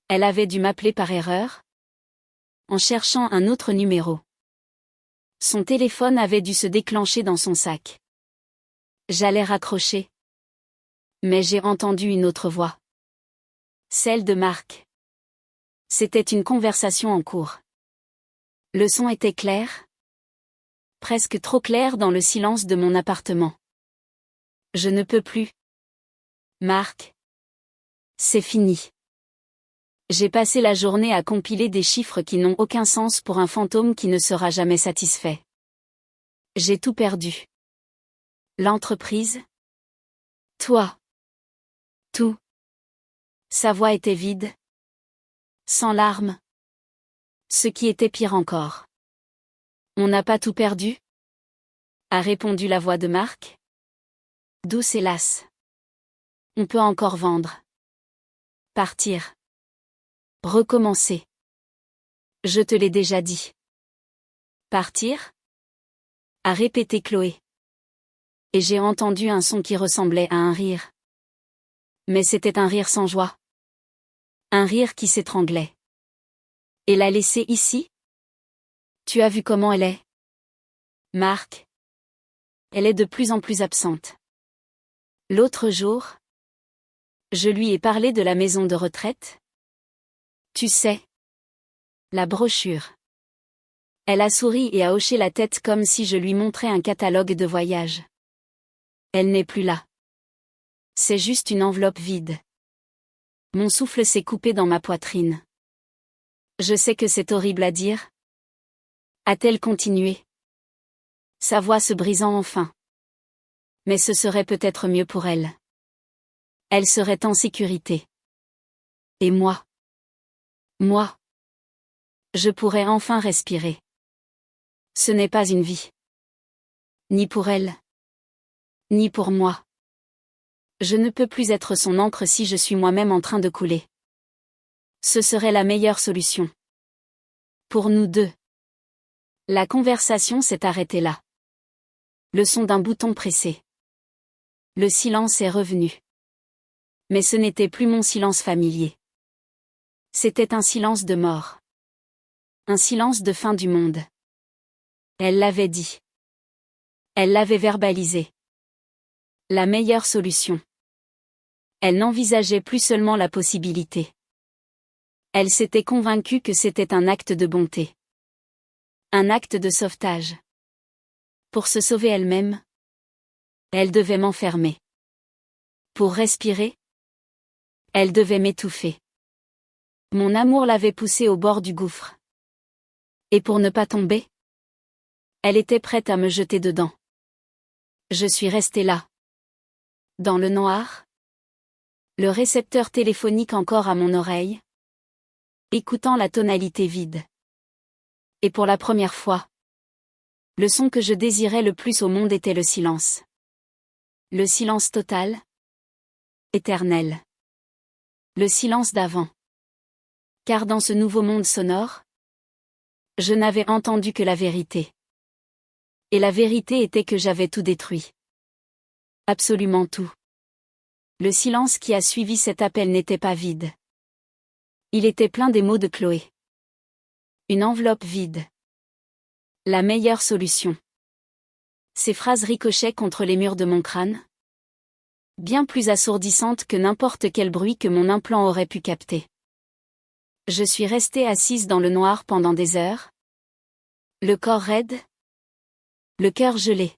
Elle avait dû m'appeler par erreur. En cherchant un autre numéro. Son téléphone avait dû se déclencher dans son sac. J'allais raccrocher. Mais j'ai entendu une autre voix. Celle de Marc. C'était une conversation en cours. Le son était clair. Presque trop clair dans le silence de mon appartement. Je ne peux plus. Marc. C'est fini. J'ai passé la journée à compiler des chiffres qui n'ont aucun sens pour un fantôme qui ne sera jamais satisfait. J'ai tout perdu. L'entreprise. Toi. Tout. Sa voix était vide. Sans larmes. Ce qui était pire encore. On n'a pas tout perdu? A répondu la voix de Marc. Douce et lasse. On peut encore vendre. Partir. Recommencer. Je te l'ai déjà dit. Partir? A répété Chloé. Et j'ai entendu un son qui ressemblait à un rire. Mais c'était un rire sans joie. Un rire qui s'étranglait. Et la laisser ici? Tu as vu comment elle est? Marc. Elle est de plus en plus absente. L'autre jour, je lui ai parlé de la maison de retraite. Tu sais. La brochure. Elle a souri et a hoché la tête comme si je lui montrais un catalogue de voyage. Elle n'est plus là. C'est juste une enveloppe vide. Mon souffle s'est coupé dans ma poitrine. Je sais que c'est horrible à dire. A-t-elle continué? Sa voix se brisant enfin. Mais ce serait peut-être mieux pour elle. Elle serait en sécurité. Et moi? Moi? Je pourrais enfin respirer. Ce n'est pas une vie. Ni pour elle. Ni pour moi. Je ne peux plus être son encre si je suis moi-même en train de couler. Ce serait la meilleure solution. Pour nous deux. La conversation s'est arrêtée là. Le son d'un bouton pressé. Le silence est revenu. Mais ce n'était plus mon silence familier. C'était un silence de mort. Un silence de fin du monde. Elle l'avait dit. Elle l'avait verbalisé. La meilleure solution. Elle n'envisageait plus seulement la possibilité. Elle s'était convaincue que c'était un acte de bonté. Un acte de sauvetage. Pour se sauver elle-même, elle devait m'enfermer. Pour respirer, elle devait m'étouffer. Mon amour l'avait poussée au bord du gouffre. Et pour ne pas tomber, elle était prête à me jeter dedans. Je suis restée là. Dans le noir. Le récepteur téléphonique encore à mon oreille. Écoutant la tonalité vide. Et pour la première fois, le son que je désirais le plus au monde était le silence. Le silence total. Éternel. Le silence d'avant. Car dans ce nouveau monde sonore, je n'avais entendu que la vérité. Et la vérité était que j'avais tout détruit. Absolument tout. Le silence qui a suivi cet appel n'était pas vide. Il était plein des mots de Chloé. Une enveloppe vide. La meilleure solution. Ces phrases ricochaient contre les murs de mon crâne. Bien plus assourdissantes que n'importe quel bruit que mon implant aurait pu capter. Je suis restée assise dans le noir pendant des heures. Le corps raide. Le cœur gelé.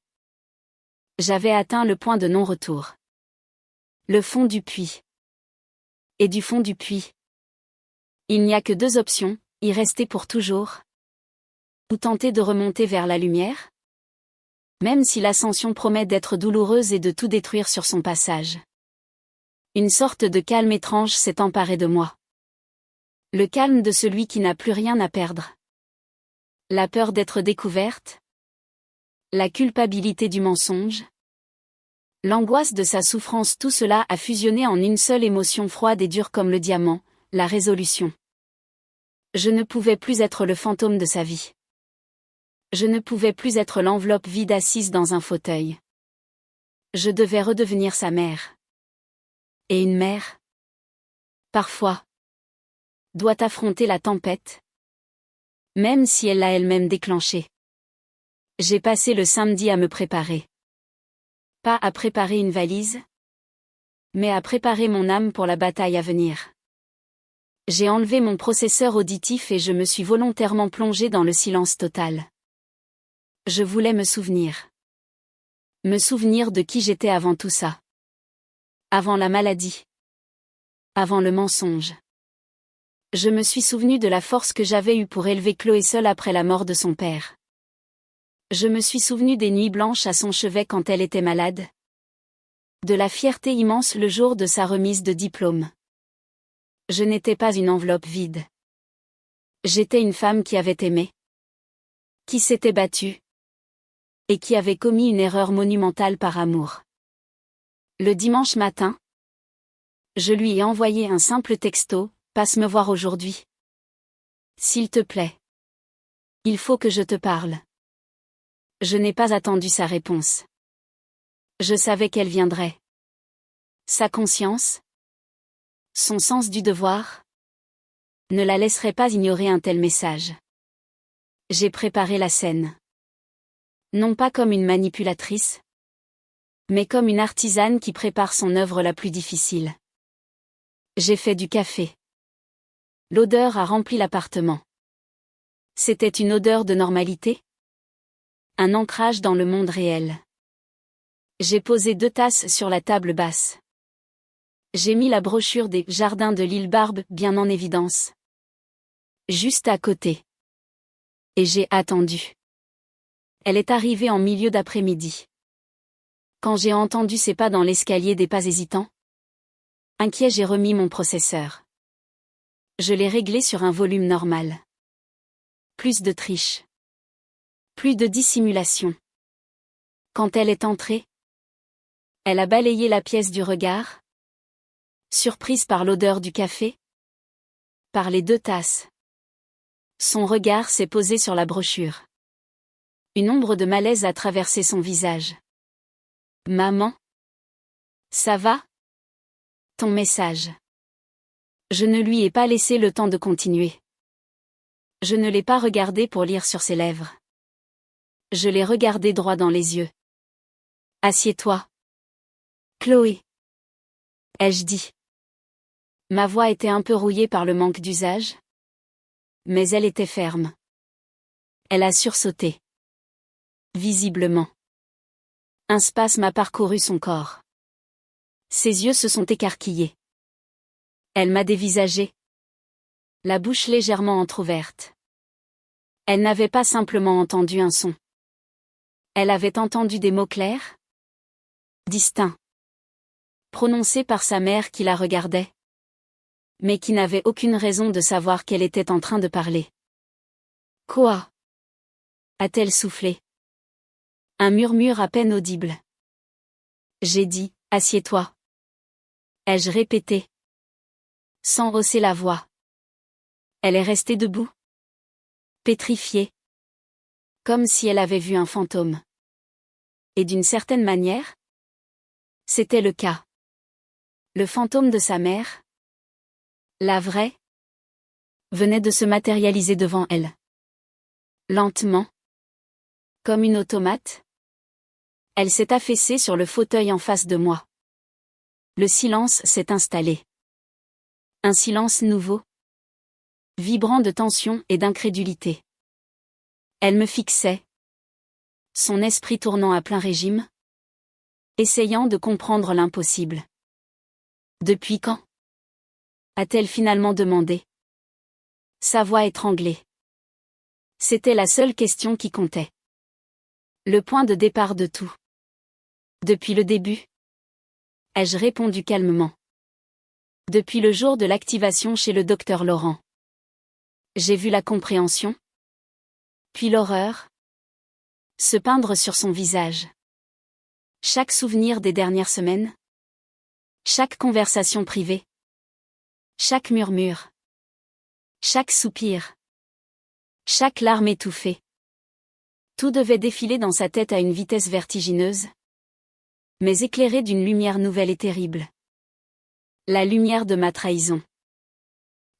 J'avais atteint le point de non-retour. Le fond du puits. Et du fond du puits. Il n'y a que deux options, y rester pour toujours. Ou tenter de remonter vers la lumière. Même si l'ascension promet d'être douloureuse et de tout détruire sur son passage. Une sorte de calme étrange s'est emparé de moi. Le calme de celui qui n'a plus rien à perdre. La peur d'être découverte. La culpabilité du mensonge. L'angoisse de sa souffrance, tout cela a fusionné en une seule émotion froide et dure comme le diamant, la résolution. Je ne pouvais plus être le fantôme de sa vie. Je ne pouvais plus être l'enveloppe vide assise dans un fauteuil. Je devais redevenir sa mère. Et une mère, parfois, doit affronter la tempête, même si elle l'a elle-même déclenchée. J'ai passé le samedi à me préparer. Pas à préparer une valise, mais à préparer mon âme pour la bataille à venir. J'ai enlevé mon processeur auditif et je me suis volontairement plongée dans le silence total. Je voulais me souvenir. Me souvenir de qui j'étais avant tout ça. Avant la maladie. Avant le mensonge. Je me suis souvenu de la force que j'avais eue pour élever Chloé seule après la mort de son père. Je me suis souvenu des nuits blanches à son chevet quand elle était malade. De la fierté immense le jour de sa remise de diplôme. Je n'étais pas une enveloppe vide. J'étais une femme qui avait aimé. Qui s'était battue. Et qui avait commis une erreur monumentale par amour. Le dimanche matin, je lui ai envoyé un simple texto, passe me voir aujourd'hui. S'il te plaît. Il faut que je te parle. Je n'ai pas attendu sa réponse. Je savais qu'elle viendrait. Sa conscience, son sens du devoir, ne la laisserait pas ignorer un tel message. J'ai préparé la scène. Non pas comme une manipulatrice, mais comme une artisane qui prépare son œuvre la plus difficile. J'ai fait du café. L'odeur a rempli l'appartement. C'était une odeur de normalité? Un ancrage dans le monde réel. J'ai posé 2 tasses sur la table basse. J'ai mis la brochure des jardins de l'île Barbe bien en évidence. Juste à côté. Et j'ai attendu. Elle est arrivée en milieu d'après-midi. Quand j'ai entendu ses pas dans l'escalier des pas hésitants, inquiet, j'ai remis mon processeur. Je l'ai réglé sur un volume normal. Plus de triche. Plus de dissimulation. Quand elle est entrée, elle a balayé la pièce du regard. Surprise par l'odeur du café. Par les 2 tasses. Son regard s'est posé sur la brochure. Une ombre de malaise a traversé son visage. Maman? Ça va? Ton message. Je ne lui ai pas laissé le temps de continuer. Je ne l'ai pas regardé pour lire sur ses lèvres. Je l'ai regardé droit dans les yeux. Assieds-toi. Chloé. Ai-je dit. Ma voix était un peu rouillée par le manque d'usage. Mais elle était ferme. Elle a sursauté. Visiblement. Un spasme a parcouru son corps. Ses yeux se sont écarquillés. Elle m'a dévisagé. La bouche légèrement entr'ouverte. Elle n'avait pas simplement entendu un son. Elle avait entendu des mots clairs, distincts, prononcés par sa mère qui la regardait, mais qui n'avait aucune raison de savoir qu'elle était en train de parler. Quoi? A-t-elle soufflé? Un murmure à peine audible. J'ai dit, assieds-toi. Ai-je répété? Sans hausser la voix. Elle est restée debout. Pétrifiée. Comme si elle avait vu un fantôme. Et d'une certaine manière, c'était le cas. Le fantôme de sa mère, la vraie, venait de se matérialiser devant elle. Lentement. Comme une automate. Elle s'est affaissée sur le fauteuil en face de moi. Le silence s'est installé. Un silence nouveau. Vibrant de tension et d'incrédulité. Elle me fixait. Son esprit tournant à plein régime. Essayant de comprendre l'impossible. Depuis quand? A-t-elle finalement demandé. Sa voix étranglée. C'était la seule question qui comptait. Le point de départ de tout. Depuis le début. Ai-je répondu calmement. Depuis le jour de l'activation chez le docteur Laurent. J'ai vu la compréhension. Puis l'horreur. Se peindre sur son visage. Chaque souvenir des dernières semaines. Chaque conversation privée. Chaque murmure. Chaque soupir. Chaque larme étouffée. Tout devait défiler dans sa tête à une vitesse vertigineuse. Mais éclairé d'une lumière nouvelle et terrible. La lumière de ma trahison.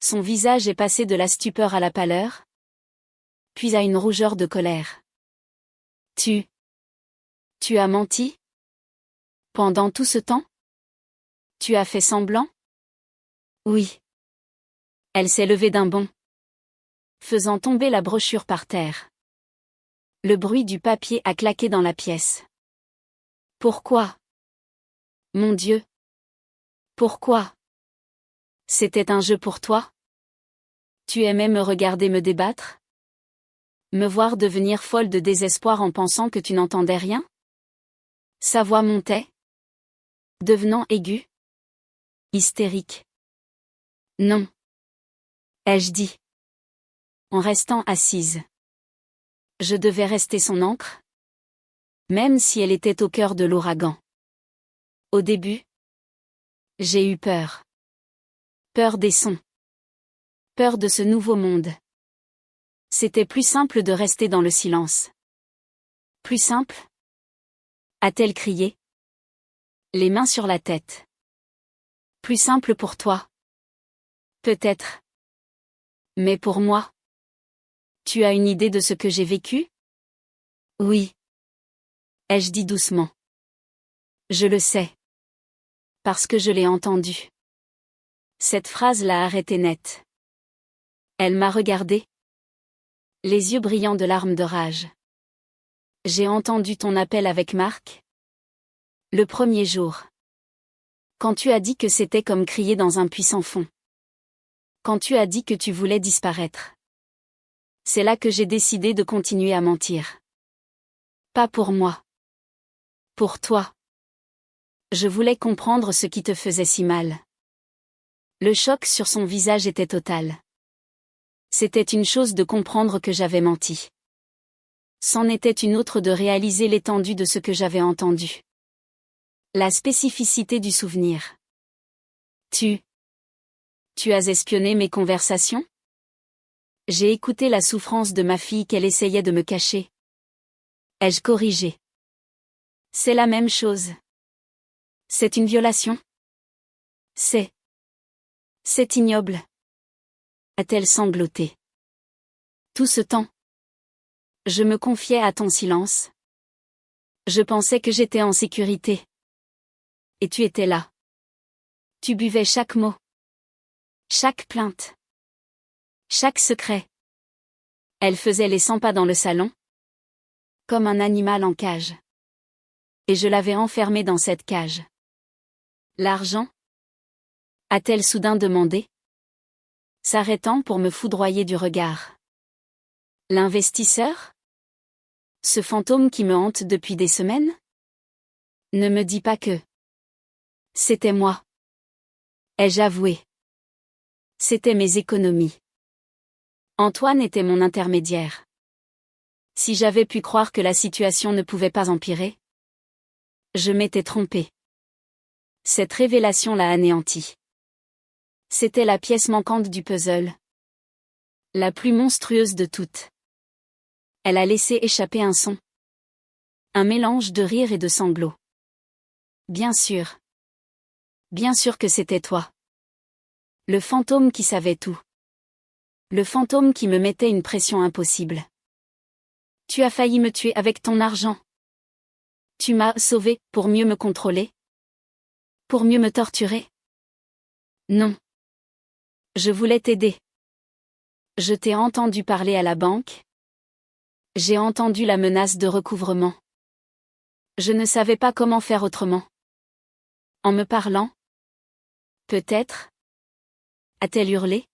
Son visage est passé de la stupeur à la pâleur. Puis à une rougeur de colère. Tu as menti? Pendant tout ce temps? Tu as fait semblant? Oui. Elle s'est levée d'un bond. Faisant tomber la brochure par terre. Le bruit du papier a claqué dans la pièce. Pourquoi? Mon Dieu. Pourquoi? C'était un jeu pour toi? Tu aimais me regarder me débattre? Me voir devenir folle de désespoir en pensant que tu n'entendais rien? Sa voix montait. Devenant aiguë. Hystérique. Non. Ai-je dit. En restant assise. Je devais rester son ancre? Même si elle était au cœur de l'ouragan. Au début. J'ai eu peur. Peur des sons. Peur de ce nouveau monde. C'était plus simple de rester dans le silence. Plus simple? A-t-elle crié? Les mains sur la tête. Plus simple pour toi? Peut-être. Mais pour moi? Tu as une idée de ce que j'ai vécu? Oui. Ai-je dit doucement. Je le sais. Parce que je l'ai entendu. Cette phrase l'a arrêtée net. Elle m'a regardé. Les yeux brillants de larmes de rage. J'ai entendu ton appel avec Marc. Le premier jour. Quand tu as dit que c'était comme crier dans un puits sans fond. Quand tu as dit que tu voulais disparaître. C'est là que j'ai décidé de continuer à mentir. Pas pour moi. Pour toi. Je voulais comprendre ce qui te faisait si mal. Le choc sur son visage était total. C'était une chose de comprendre que j'avais menti. C'en était une autre de réaliser l'étendue de ce que j'avais entendu. La spécificité du souvenir. Tu as espionné mes conversations? J'ai écouté la souffrance de ma fille qu'elle essayait de me cacher. Ai-je corrigé? C'est la même chose. C'est une violation? C'est ignoble. A-t-elle sangloté. Tout ce temps. Je me confiais à ton silence. Je pensais que j'étais en sécurité. Et tu étais là. Tu buvais chaque mot. Chaque plainte. Chaque secret. Elle faisait les 100 pas dans le salon. Comme un animal en cage. Et je l'avais enfermée dans cette cage. L'argent? A-t-elle soudain demandé? S'arrêtant pour me foudroyer du regard. L'investisseur? Ce fantôme qui me hante depuis des semaines? Ne me dis pas que... C'était moi. Ai-je avoué? C'était mes économies. Antoine était mon intermédiaire. Si j'avais pu croire que la situation ne pouvait pas empirer, je m'étais trompée. Cette révélation l'a anéanti. C'était la pièce manquante du puzzle. La plus monstrueuse de toutes. Elle a laissé échapper un son. Un mélange de rire et de sanglots. Bien sûr. Bien sûr que c'était toi. Le fantôme qui savait tout. Le fantôme qui me mettait une pression impossible. Tu as failli me tuer avec ton argent. Tu m'as sauvé pour mieux me contrôler. Pour mieux me torturer. Non. Je voulais t'aider. Je t'ai entendu parler à la banque. J'ai entendu la menace de recouvrement. Je ne savais pas comment faire autrement. En me parlant? Peut-être? A-t-elle hurlé?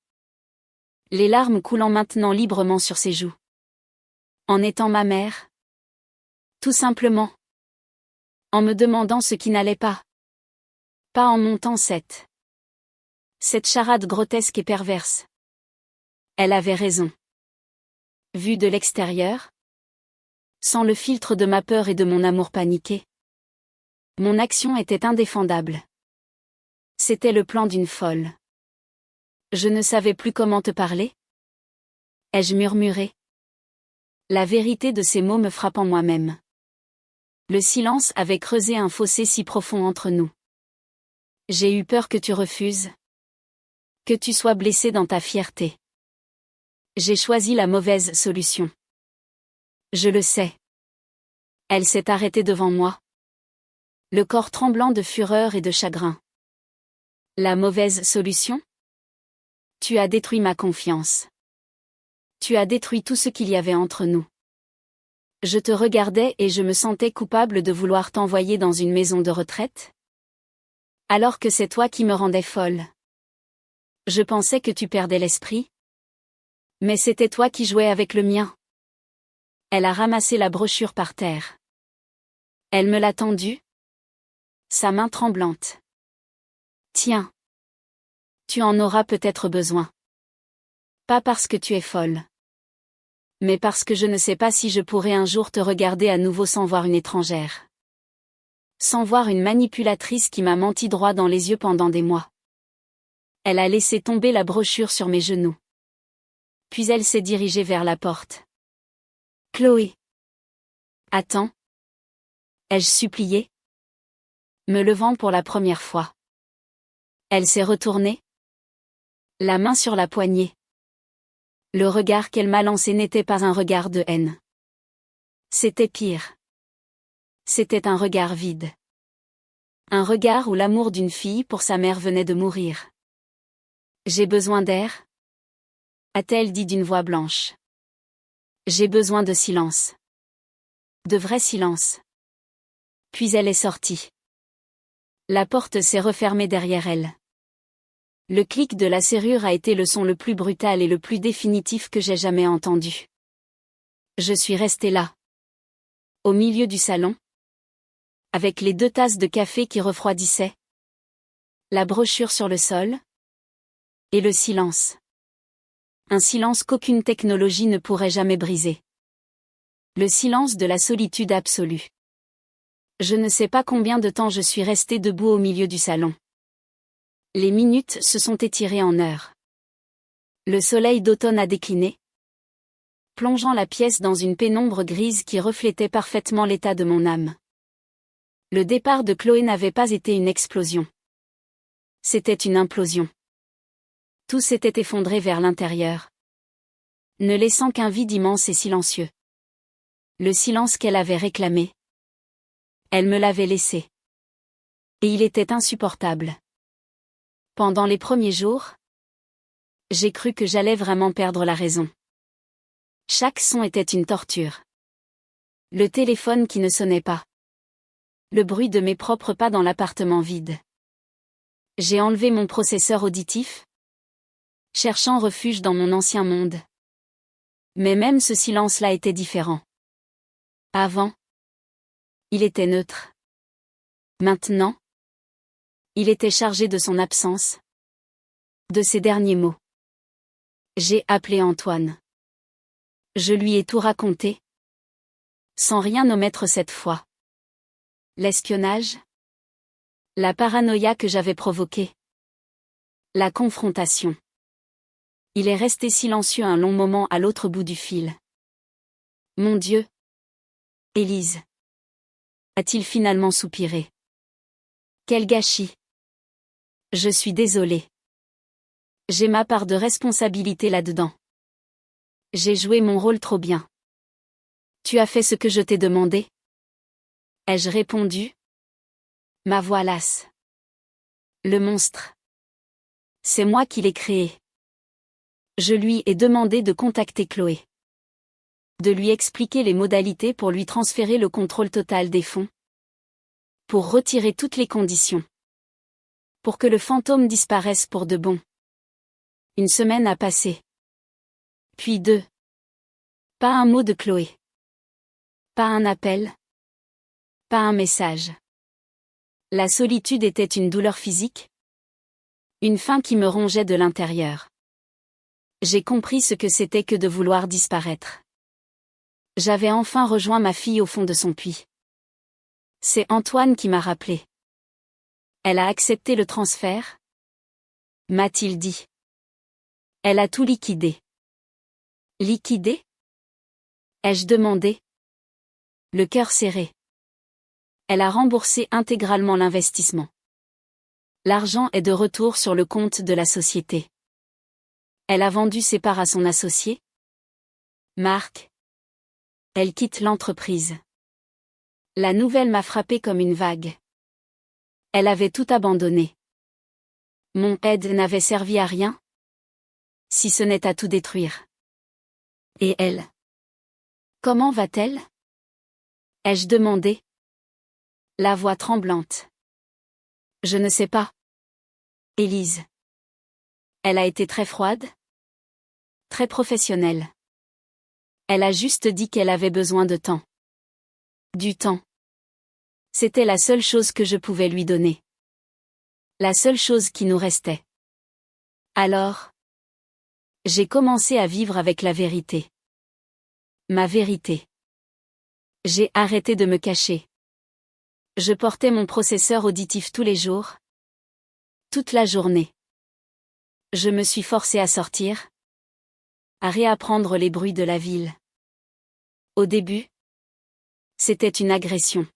Les larmes coulant maintenant librement sur ses joues. En étant ma mère? Tout simplement. En me demandant ce qui n'allait pas. Pas en montant cette charade grotesque et perverse. Elle avait raison. Vue de l'extérieur? Sans le filtre de ma peur et de mon amour paniqué. Mon action était indéfendable. C'était le plan d'une folle. Je ne savais plus comment te parler. Ai-je murmuré? La vérité de ces mots me frappant moi-même. Le silence avait creusé un fossé si profond entre nous. J'ai eu peur que tu refuses. Que tu sois blessé dans ta fierté. J'ai choisi la mauvaise solution. Je le sais. Elle s'est arrêtée devant moi. Le corps tremblant de fureur et de chagrin. La mauvaise solution? Tu as détruit ma confiance. Tu as détruit tout ce qu'il y avait entre nous. Je te regardais et je me sentais coupable de vouloir t'envoyer dans une maison de retraite. Alors que c'est toi qui me rendais folle. Je pensais que tu perdais l'esprit. Mais c'était toi qui jouais avec le mien. Elle a ramassé la brochure par terre. Elle me l'a tendue. Sa main tremblante. Tiens. Tu en auras peut-être besoin. Pas parce que tu es folle. Mais parce que je ne sais pas si je pourrai un jour te regarder à nouveau sans voir une étrangère. Sans voir une manipulatrice qui m'a menti droit dans les yeux pendant des mois. Elle a laissé tomber la brochure sur mes genoux. Puis elle s'est dirigée vers la porte. Chloé. Attends. Ai-je supplié? Me levant pour la première fois. Elle s'est retournée. La main sur la poignée. Le regard qu'elle m'a lancé n'était pas un regard de haine. C'était pire. C'était un regard vide. Un regard où l'amour d'une fille pour sa mère venait de mourir. J'ai besoin d'air? A-t-elle dit d'une voix blanche. J'ai besoin de silence. De vrai silence. Puis elle est sortie. La porte s'est refermée derrière elle. Le clic de la serrure a été le son le plus brutal et le plus définitif que j'ai jamais entendu. Je suis restée là. Au milieu du salon. Avec les 2 tasses de café qui refroidissaient. La brochure sur le sol. Et le silence. Un silence qu'aucune technologie ne pourrait jamais briser. Le silence de la solitude absolue. Je ne sais pas combien de temps je suis restée debout au milieu du salon. Les minutes se sont étirées en heures. Le soleil d'automne a décliné. plongeant la pièce dans une pénombre grise qui reflétait parfaitement l'état de mon âme. Le départ de Chloé n'avait pas été une explosion. C'était une implosion. Tout s'était effondré vers l'intérieur, ne laissant qu'un vide immense et silencieux. Le silence qu'elle avait réclamé. Elle me l'avait laissé. Et il était insupportable. Pendant les premiers jours, j'ai cru que j'allais vraiment perdre la raison. Chaque son était une torture. Le téléphone qui ne sonnait pas. Le bruit de mes propres pas dans l'appartement vide. J'ai enlevé mon processeur auditif, cherchant refuge dans mon ancien monde. Mais même ce silence-là était différent. Avant, il était neutre. Maintenant, il était chargé de son absence, de ses derniers mots. J'ai appelé Antoine. Je lui ai tout raconté, sans rien omettre cette fois. L'espionnage, la paranoïa que j'avais provoquée, la confrontation. Il est resté silencieux un long moment à l'autre bout du fil. Mon Dieu! Élise! A-t-il finalement soupiré? Quel gâchis! Je suis désolée. J'ai ma part de responsabilité là-dedans. J'ai joué mon rôle trop bien. Tu as fait ce que je t'ai demandé? Ai-je répondu? Ma voix lasse. Le monstre. C'est moi qui l'ai créé. Je lui ai demandé de contacter Chloé. De lui expliquer les modalités pour lui transférer le contrôle total des fonds. Pour retirer toutes les conditions. Pour que le fantôme disparaisse pour de bon. Une semaine a passé. Puis 2. Pas un mot de Chloé. Pas un appel. Pas un message. La solitude était une douleur physique. Une faim qui me rongeait de l'intérieur. J'ai compris ce que c'était que de vouloir disparaître. J'avais enfin rejoint ma fille au fond de son puits. C'est Antoine qui m'a rappelé. Elle a accepté le transfert? M'a-t-il dit. Elle a tout liquidé. Liquidé? Ai-je demandé? Le cœur serré. Elle a remboursé intégralement l'investissement. L'argent est de retour sur le compte de la société. Elle a vendu ses parts à son associé? Marc. Elle quitte l'entreprise. La nouvelle m'a frappé comme une vague. Elle avait tout abandonné. Mon aide n'avait servi à rien, si ce n'est à tout détruire. Et elle? Comment va-t-elle? Ai-je demandé? La voix tremblante. Je ne sais pas. Élise. Elle a été très froide? Très professionnelle. Elle a juste dit qu'elle avait besoin de temps. Du temps. C'était la seule chose que je pouvais lui donner. La seule chose qui nous restait. Alors, j'ai commencé à vivre avec la vérité. Ma vérité. J'ai arrêté de me cacher. Je portais mon processeur auditif tous les jours. Toute la journée. Je me suis forcée à sortir. À réapprendre les bruits de la ville. Au début, c'était une agression.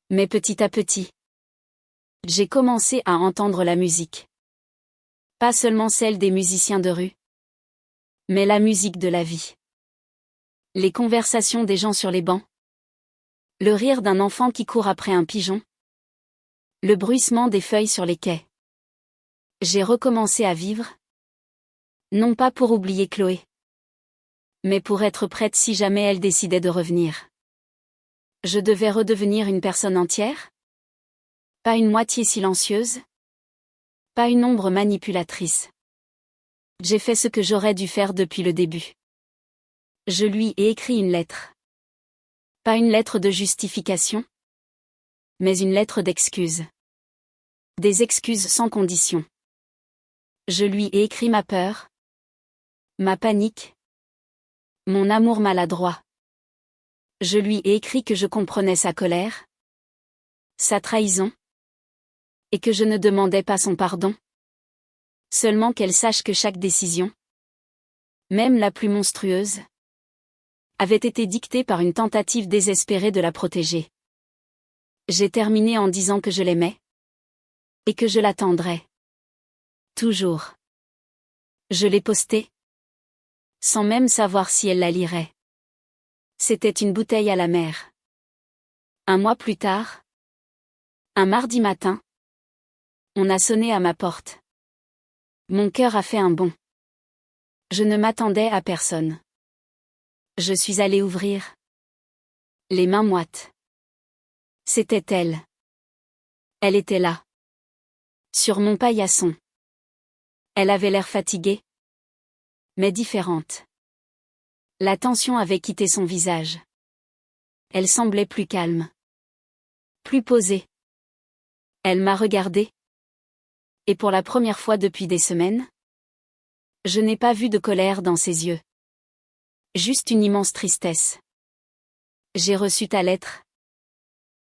Mais petit à petit, j'ai commencé à entendre la musique. Pas seulement celle des musiciens de rue, mais la musique de la vie. Les conversations des gens sur les bancs. Le rire d'un enfant qui court après un pigeon. Le bruissement des feuilles sur les quais. J'ai recommencé à vivre. Non pas pour oublier Chloé, mais pour être prête si jamais elle décidait de revenir. Je devais redevenir une personne entière? Pas une moitié silencieuse? Pas une ombre manipulatrice. J'ai fait ce que j'aurais dû faire depuis le début. Je lui ai écrit une lettre. Pas une lettre de justification, mais une lettre d'excuses. Des excuses sans condition. Je lui ai écrit ma peur, ma panique, mon amour maladroit. Je lui ai écrit que je comprenais sa colère, sa trahison, et que je ne demandais pas son pardon. Seulement qu'elle sache que chaque décision, même la plus monstrueuse, avait été dictée par une tentative désespérée de la protéger. J'ai terminé en disant que je l'aimais. Et que je l'attendrais. Toujours. Je l'ai postée. Sans même savoir si elle la lirait. C'était une bouteille à la mer. Un mois plus tard. Un mardi matin. On a sonné à ma porte. Mon cœur a fait un bond. Je ne m'attendais à personne. Je suis allée ouvrir. Les mains moites. C'était elle. Elle était là. Sur mon paillasson. Elle avait l'air fatiguée. Mais différente. La tension avait quitté son visage. Elle semblait plus calme. Plus posée. Elle m'a regardée. Et pour la première fois depuis des semaines, je n'ai pas vu de colère dans ses yeux. Juste une immense tristesse. J'ai reçu ta lettre.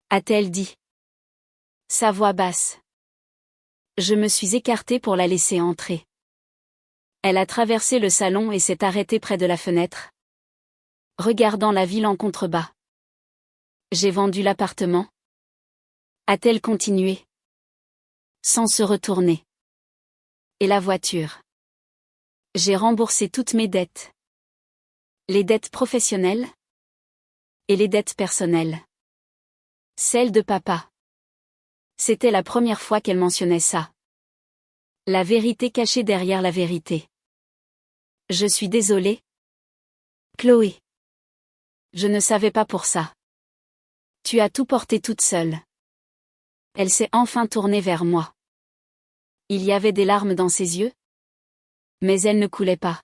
A-t-elle dit. Sa voix basse. Je me suis écartée pour la laisser entrer. Elle a traversé le salon et s'est arrêtée près de la fenêtre, regardant la ville en contrebas. J'ai vendu l'appartement. A-t-elle continué. Sans se retourner. Et la voiture. J'ai remboursé toutes mes dettes. Les dettes professionnelles. Et les dettes personnelles. Celles de papa. C'était la première fois qu'elle mentionnait ça. La vérité cachée derrière la vérité. Je suis désolée. Chloé. Je ne savais pas pour ça. Tu as tout porté toute seule. Elle s'est enfin tournée vers moi. Il y avait des larmes dans ses yeux. Mais elles ne coulaient pas.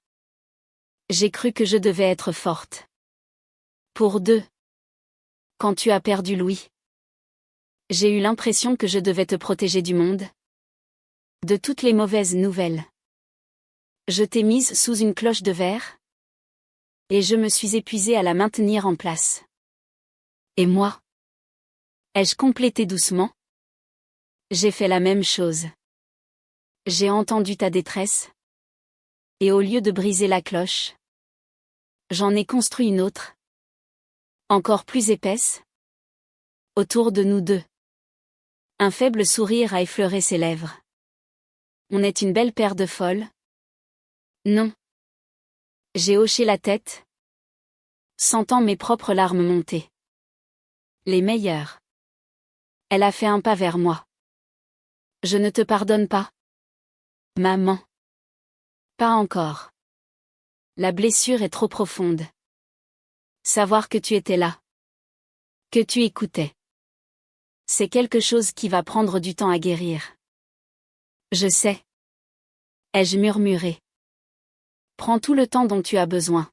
J'ai cru que je devais être forte. Pour deux. Quand tu as perdu Louis. J'ai eu l'impression que je devais te protéger du monde. De toutes les mauvaises nouvelles. Je t'ai mise sous une cloche de verre. Et je me suis épuisée à la maintenir en place. Et moi? Ai-je complété doucement? J'ai fait la même chose. J'ai entendu ta détresse. Et au lieu de briser la cloche, j'en ai construit une autre. Encore plus épaisse. Autour de nous deux. Un faible sourire a effleuré ses lèvres. On est une belle paire de folles. Non. J'ai hoché la tête, sentant mes propres larmes monter. Les meilleures. Elle a fait un pas vers moi. Je ne te pardonne pas. Maman. Pas encore. La blessure est trop profonde. Savoir que tu étais là. Que tu écoutais. C'est quelque chose qui va prendre du temps à guérir. Je sais. Ai-je murmuré. Prends tout le temps dont tu as besoin.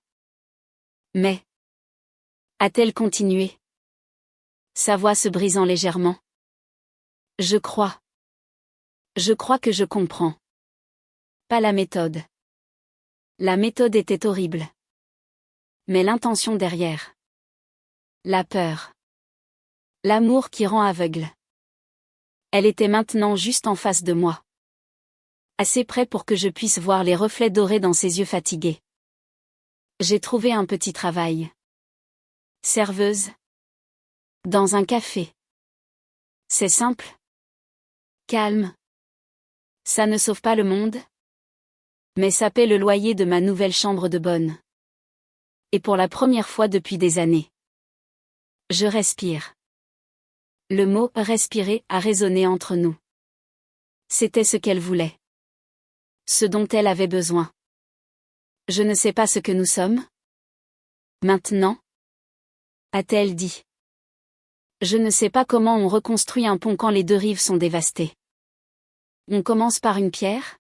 Mais. A-t-elle continué? Sa voix se brisant légèrement. Je crois. Je crois que je comprends. Pas la méthode. La méthode était horrible. Mais l'intention derrière. La peur. L'amour qui rend aveugle. Elle était maintenant juste en face de moi. Assez près pour que je puisse voir les reflets dorés dans ses yeux fatigués. J'ai trouvé un petit travail. Serveuse. Dans un café. C'est simple. Calme. Ça ne sauve pas le monde. Mais ça paie le loyer de ma nouvelle chambre de bonne. Et pour la première fois depuis des années. Je respire. Le mot « respirer » a résonné entre nous. C'était ce qu'elle voulait. Ce dont elle avait besoin. Je ne sais pas ce que nous sommes. Maintenant? A-t-elle dit. Je ne sais pas comment on reconstruit un pont quand les deux rives sont dévastées. On commence par une pierre?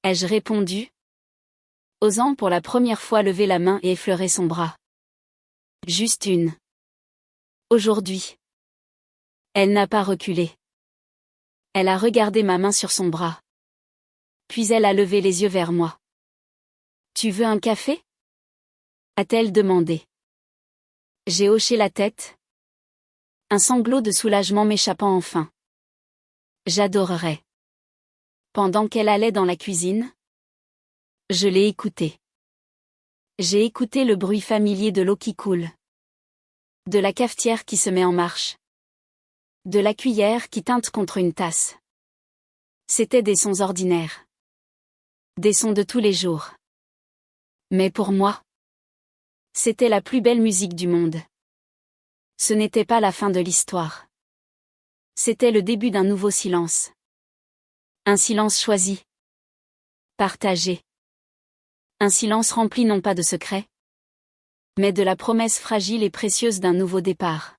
Ai-je répondu? Osant pour la première fois lever la main et effleurer son bras. Juste une. Aujourd'hui. Elle n'a pas reculé. Elle a regardé ma main sur son bras. Puis elle a levé les yeux vers moi. Tu veux un café? A-t-elle demandé. J'ai hoché la tête. Un sanglot de soulagement m'échappant enfin. J'adorerais. Pendant qu'elle allait dans la cuisine, je l'ai écoutée. J'ai écouté le bruit familier de l'eau qui coule. De la cafetière qui se met en marche. De la cuillère qui teinte contre une tasse. C'étaient des sons ordinaires. Des sons de tous les jours. Mais pour moi, c'était la plus belle musique du monde. Ce n'était pas la fin de l'histoire. C'était le début d'un nouveau silence. Un silence choisi. Partagé. Un silence rempli non pas de secrets, mais de la promesse fragile et précieuse d'un nouveau départ.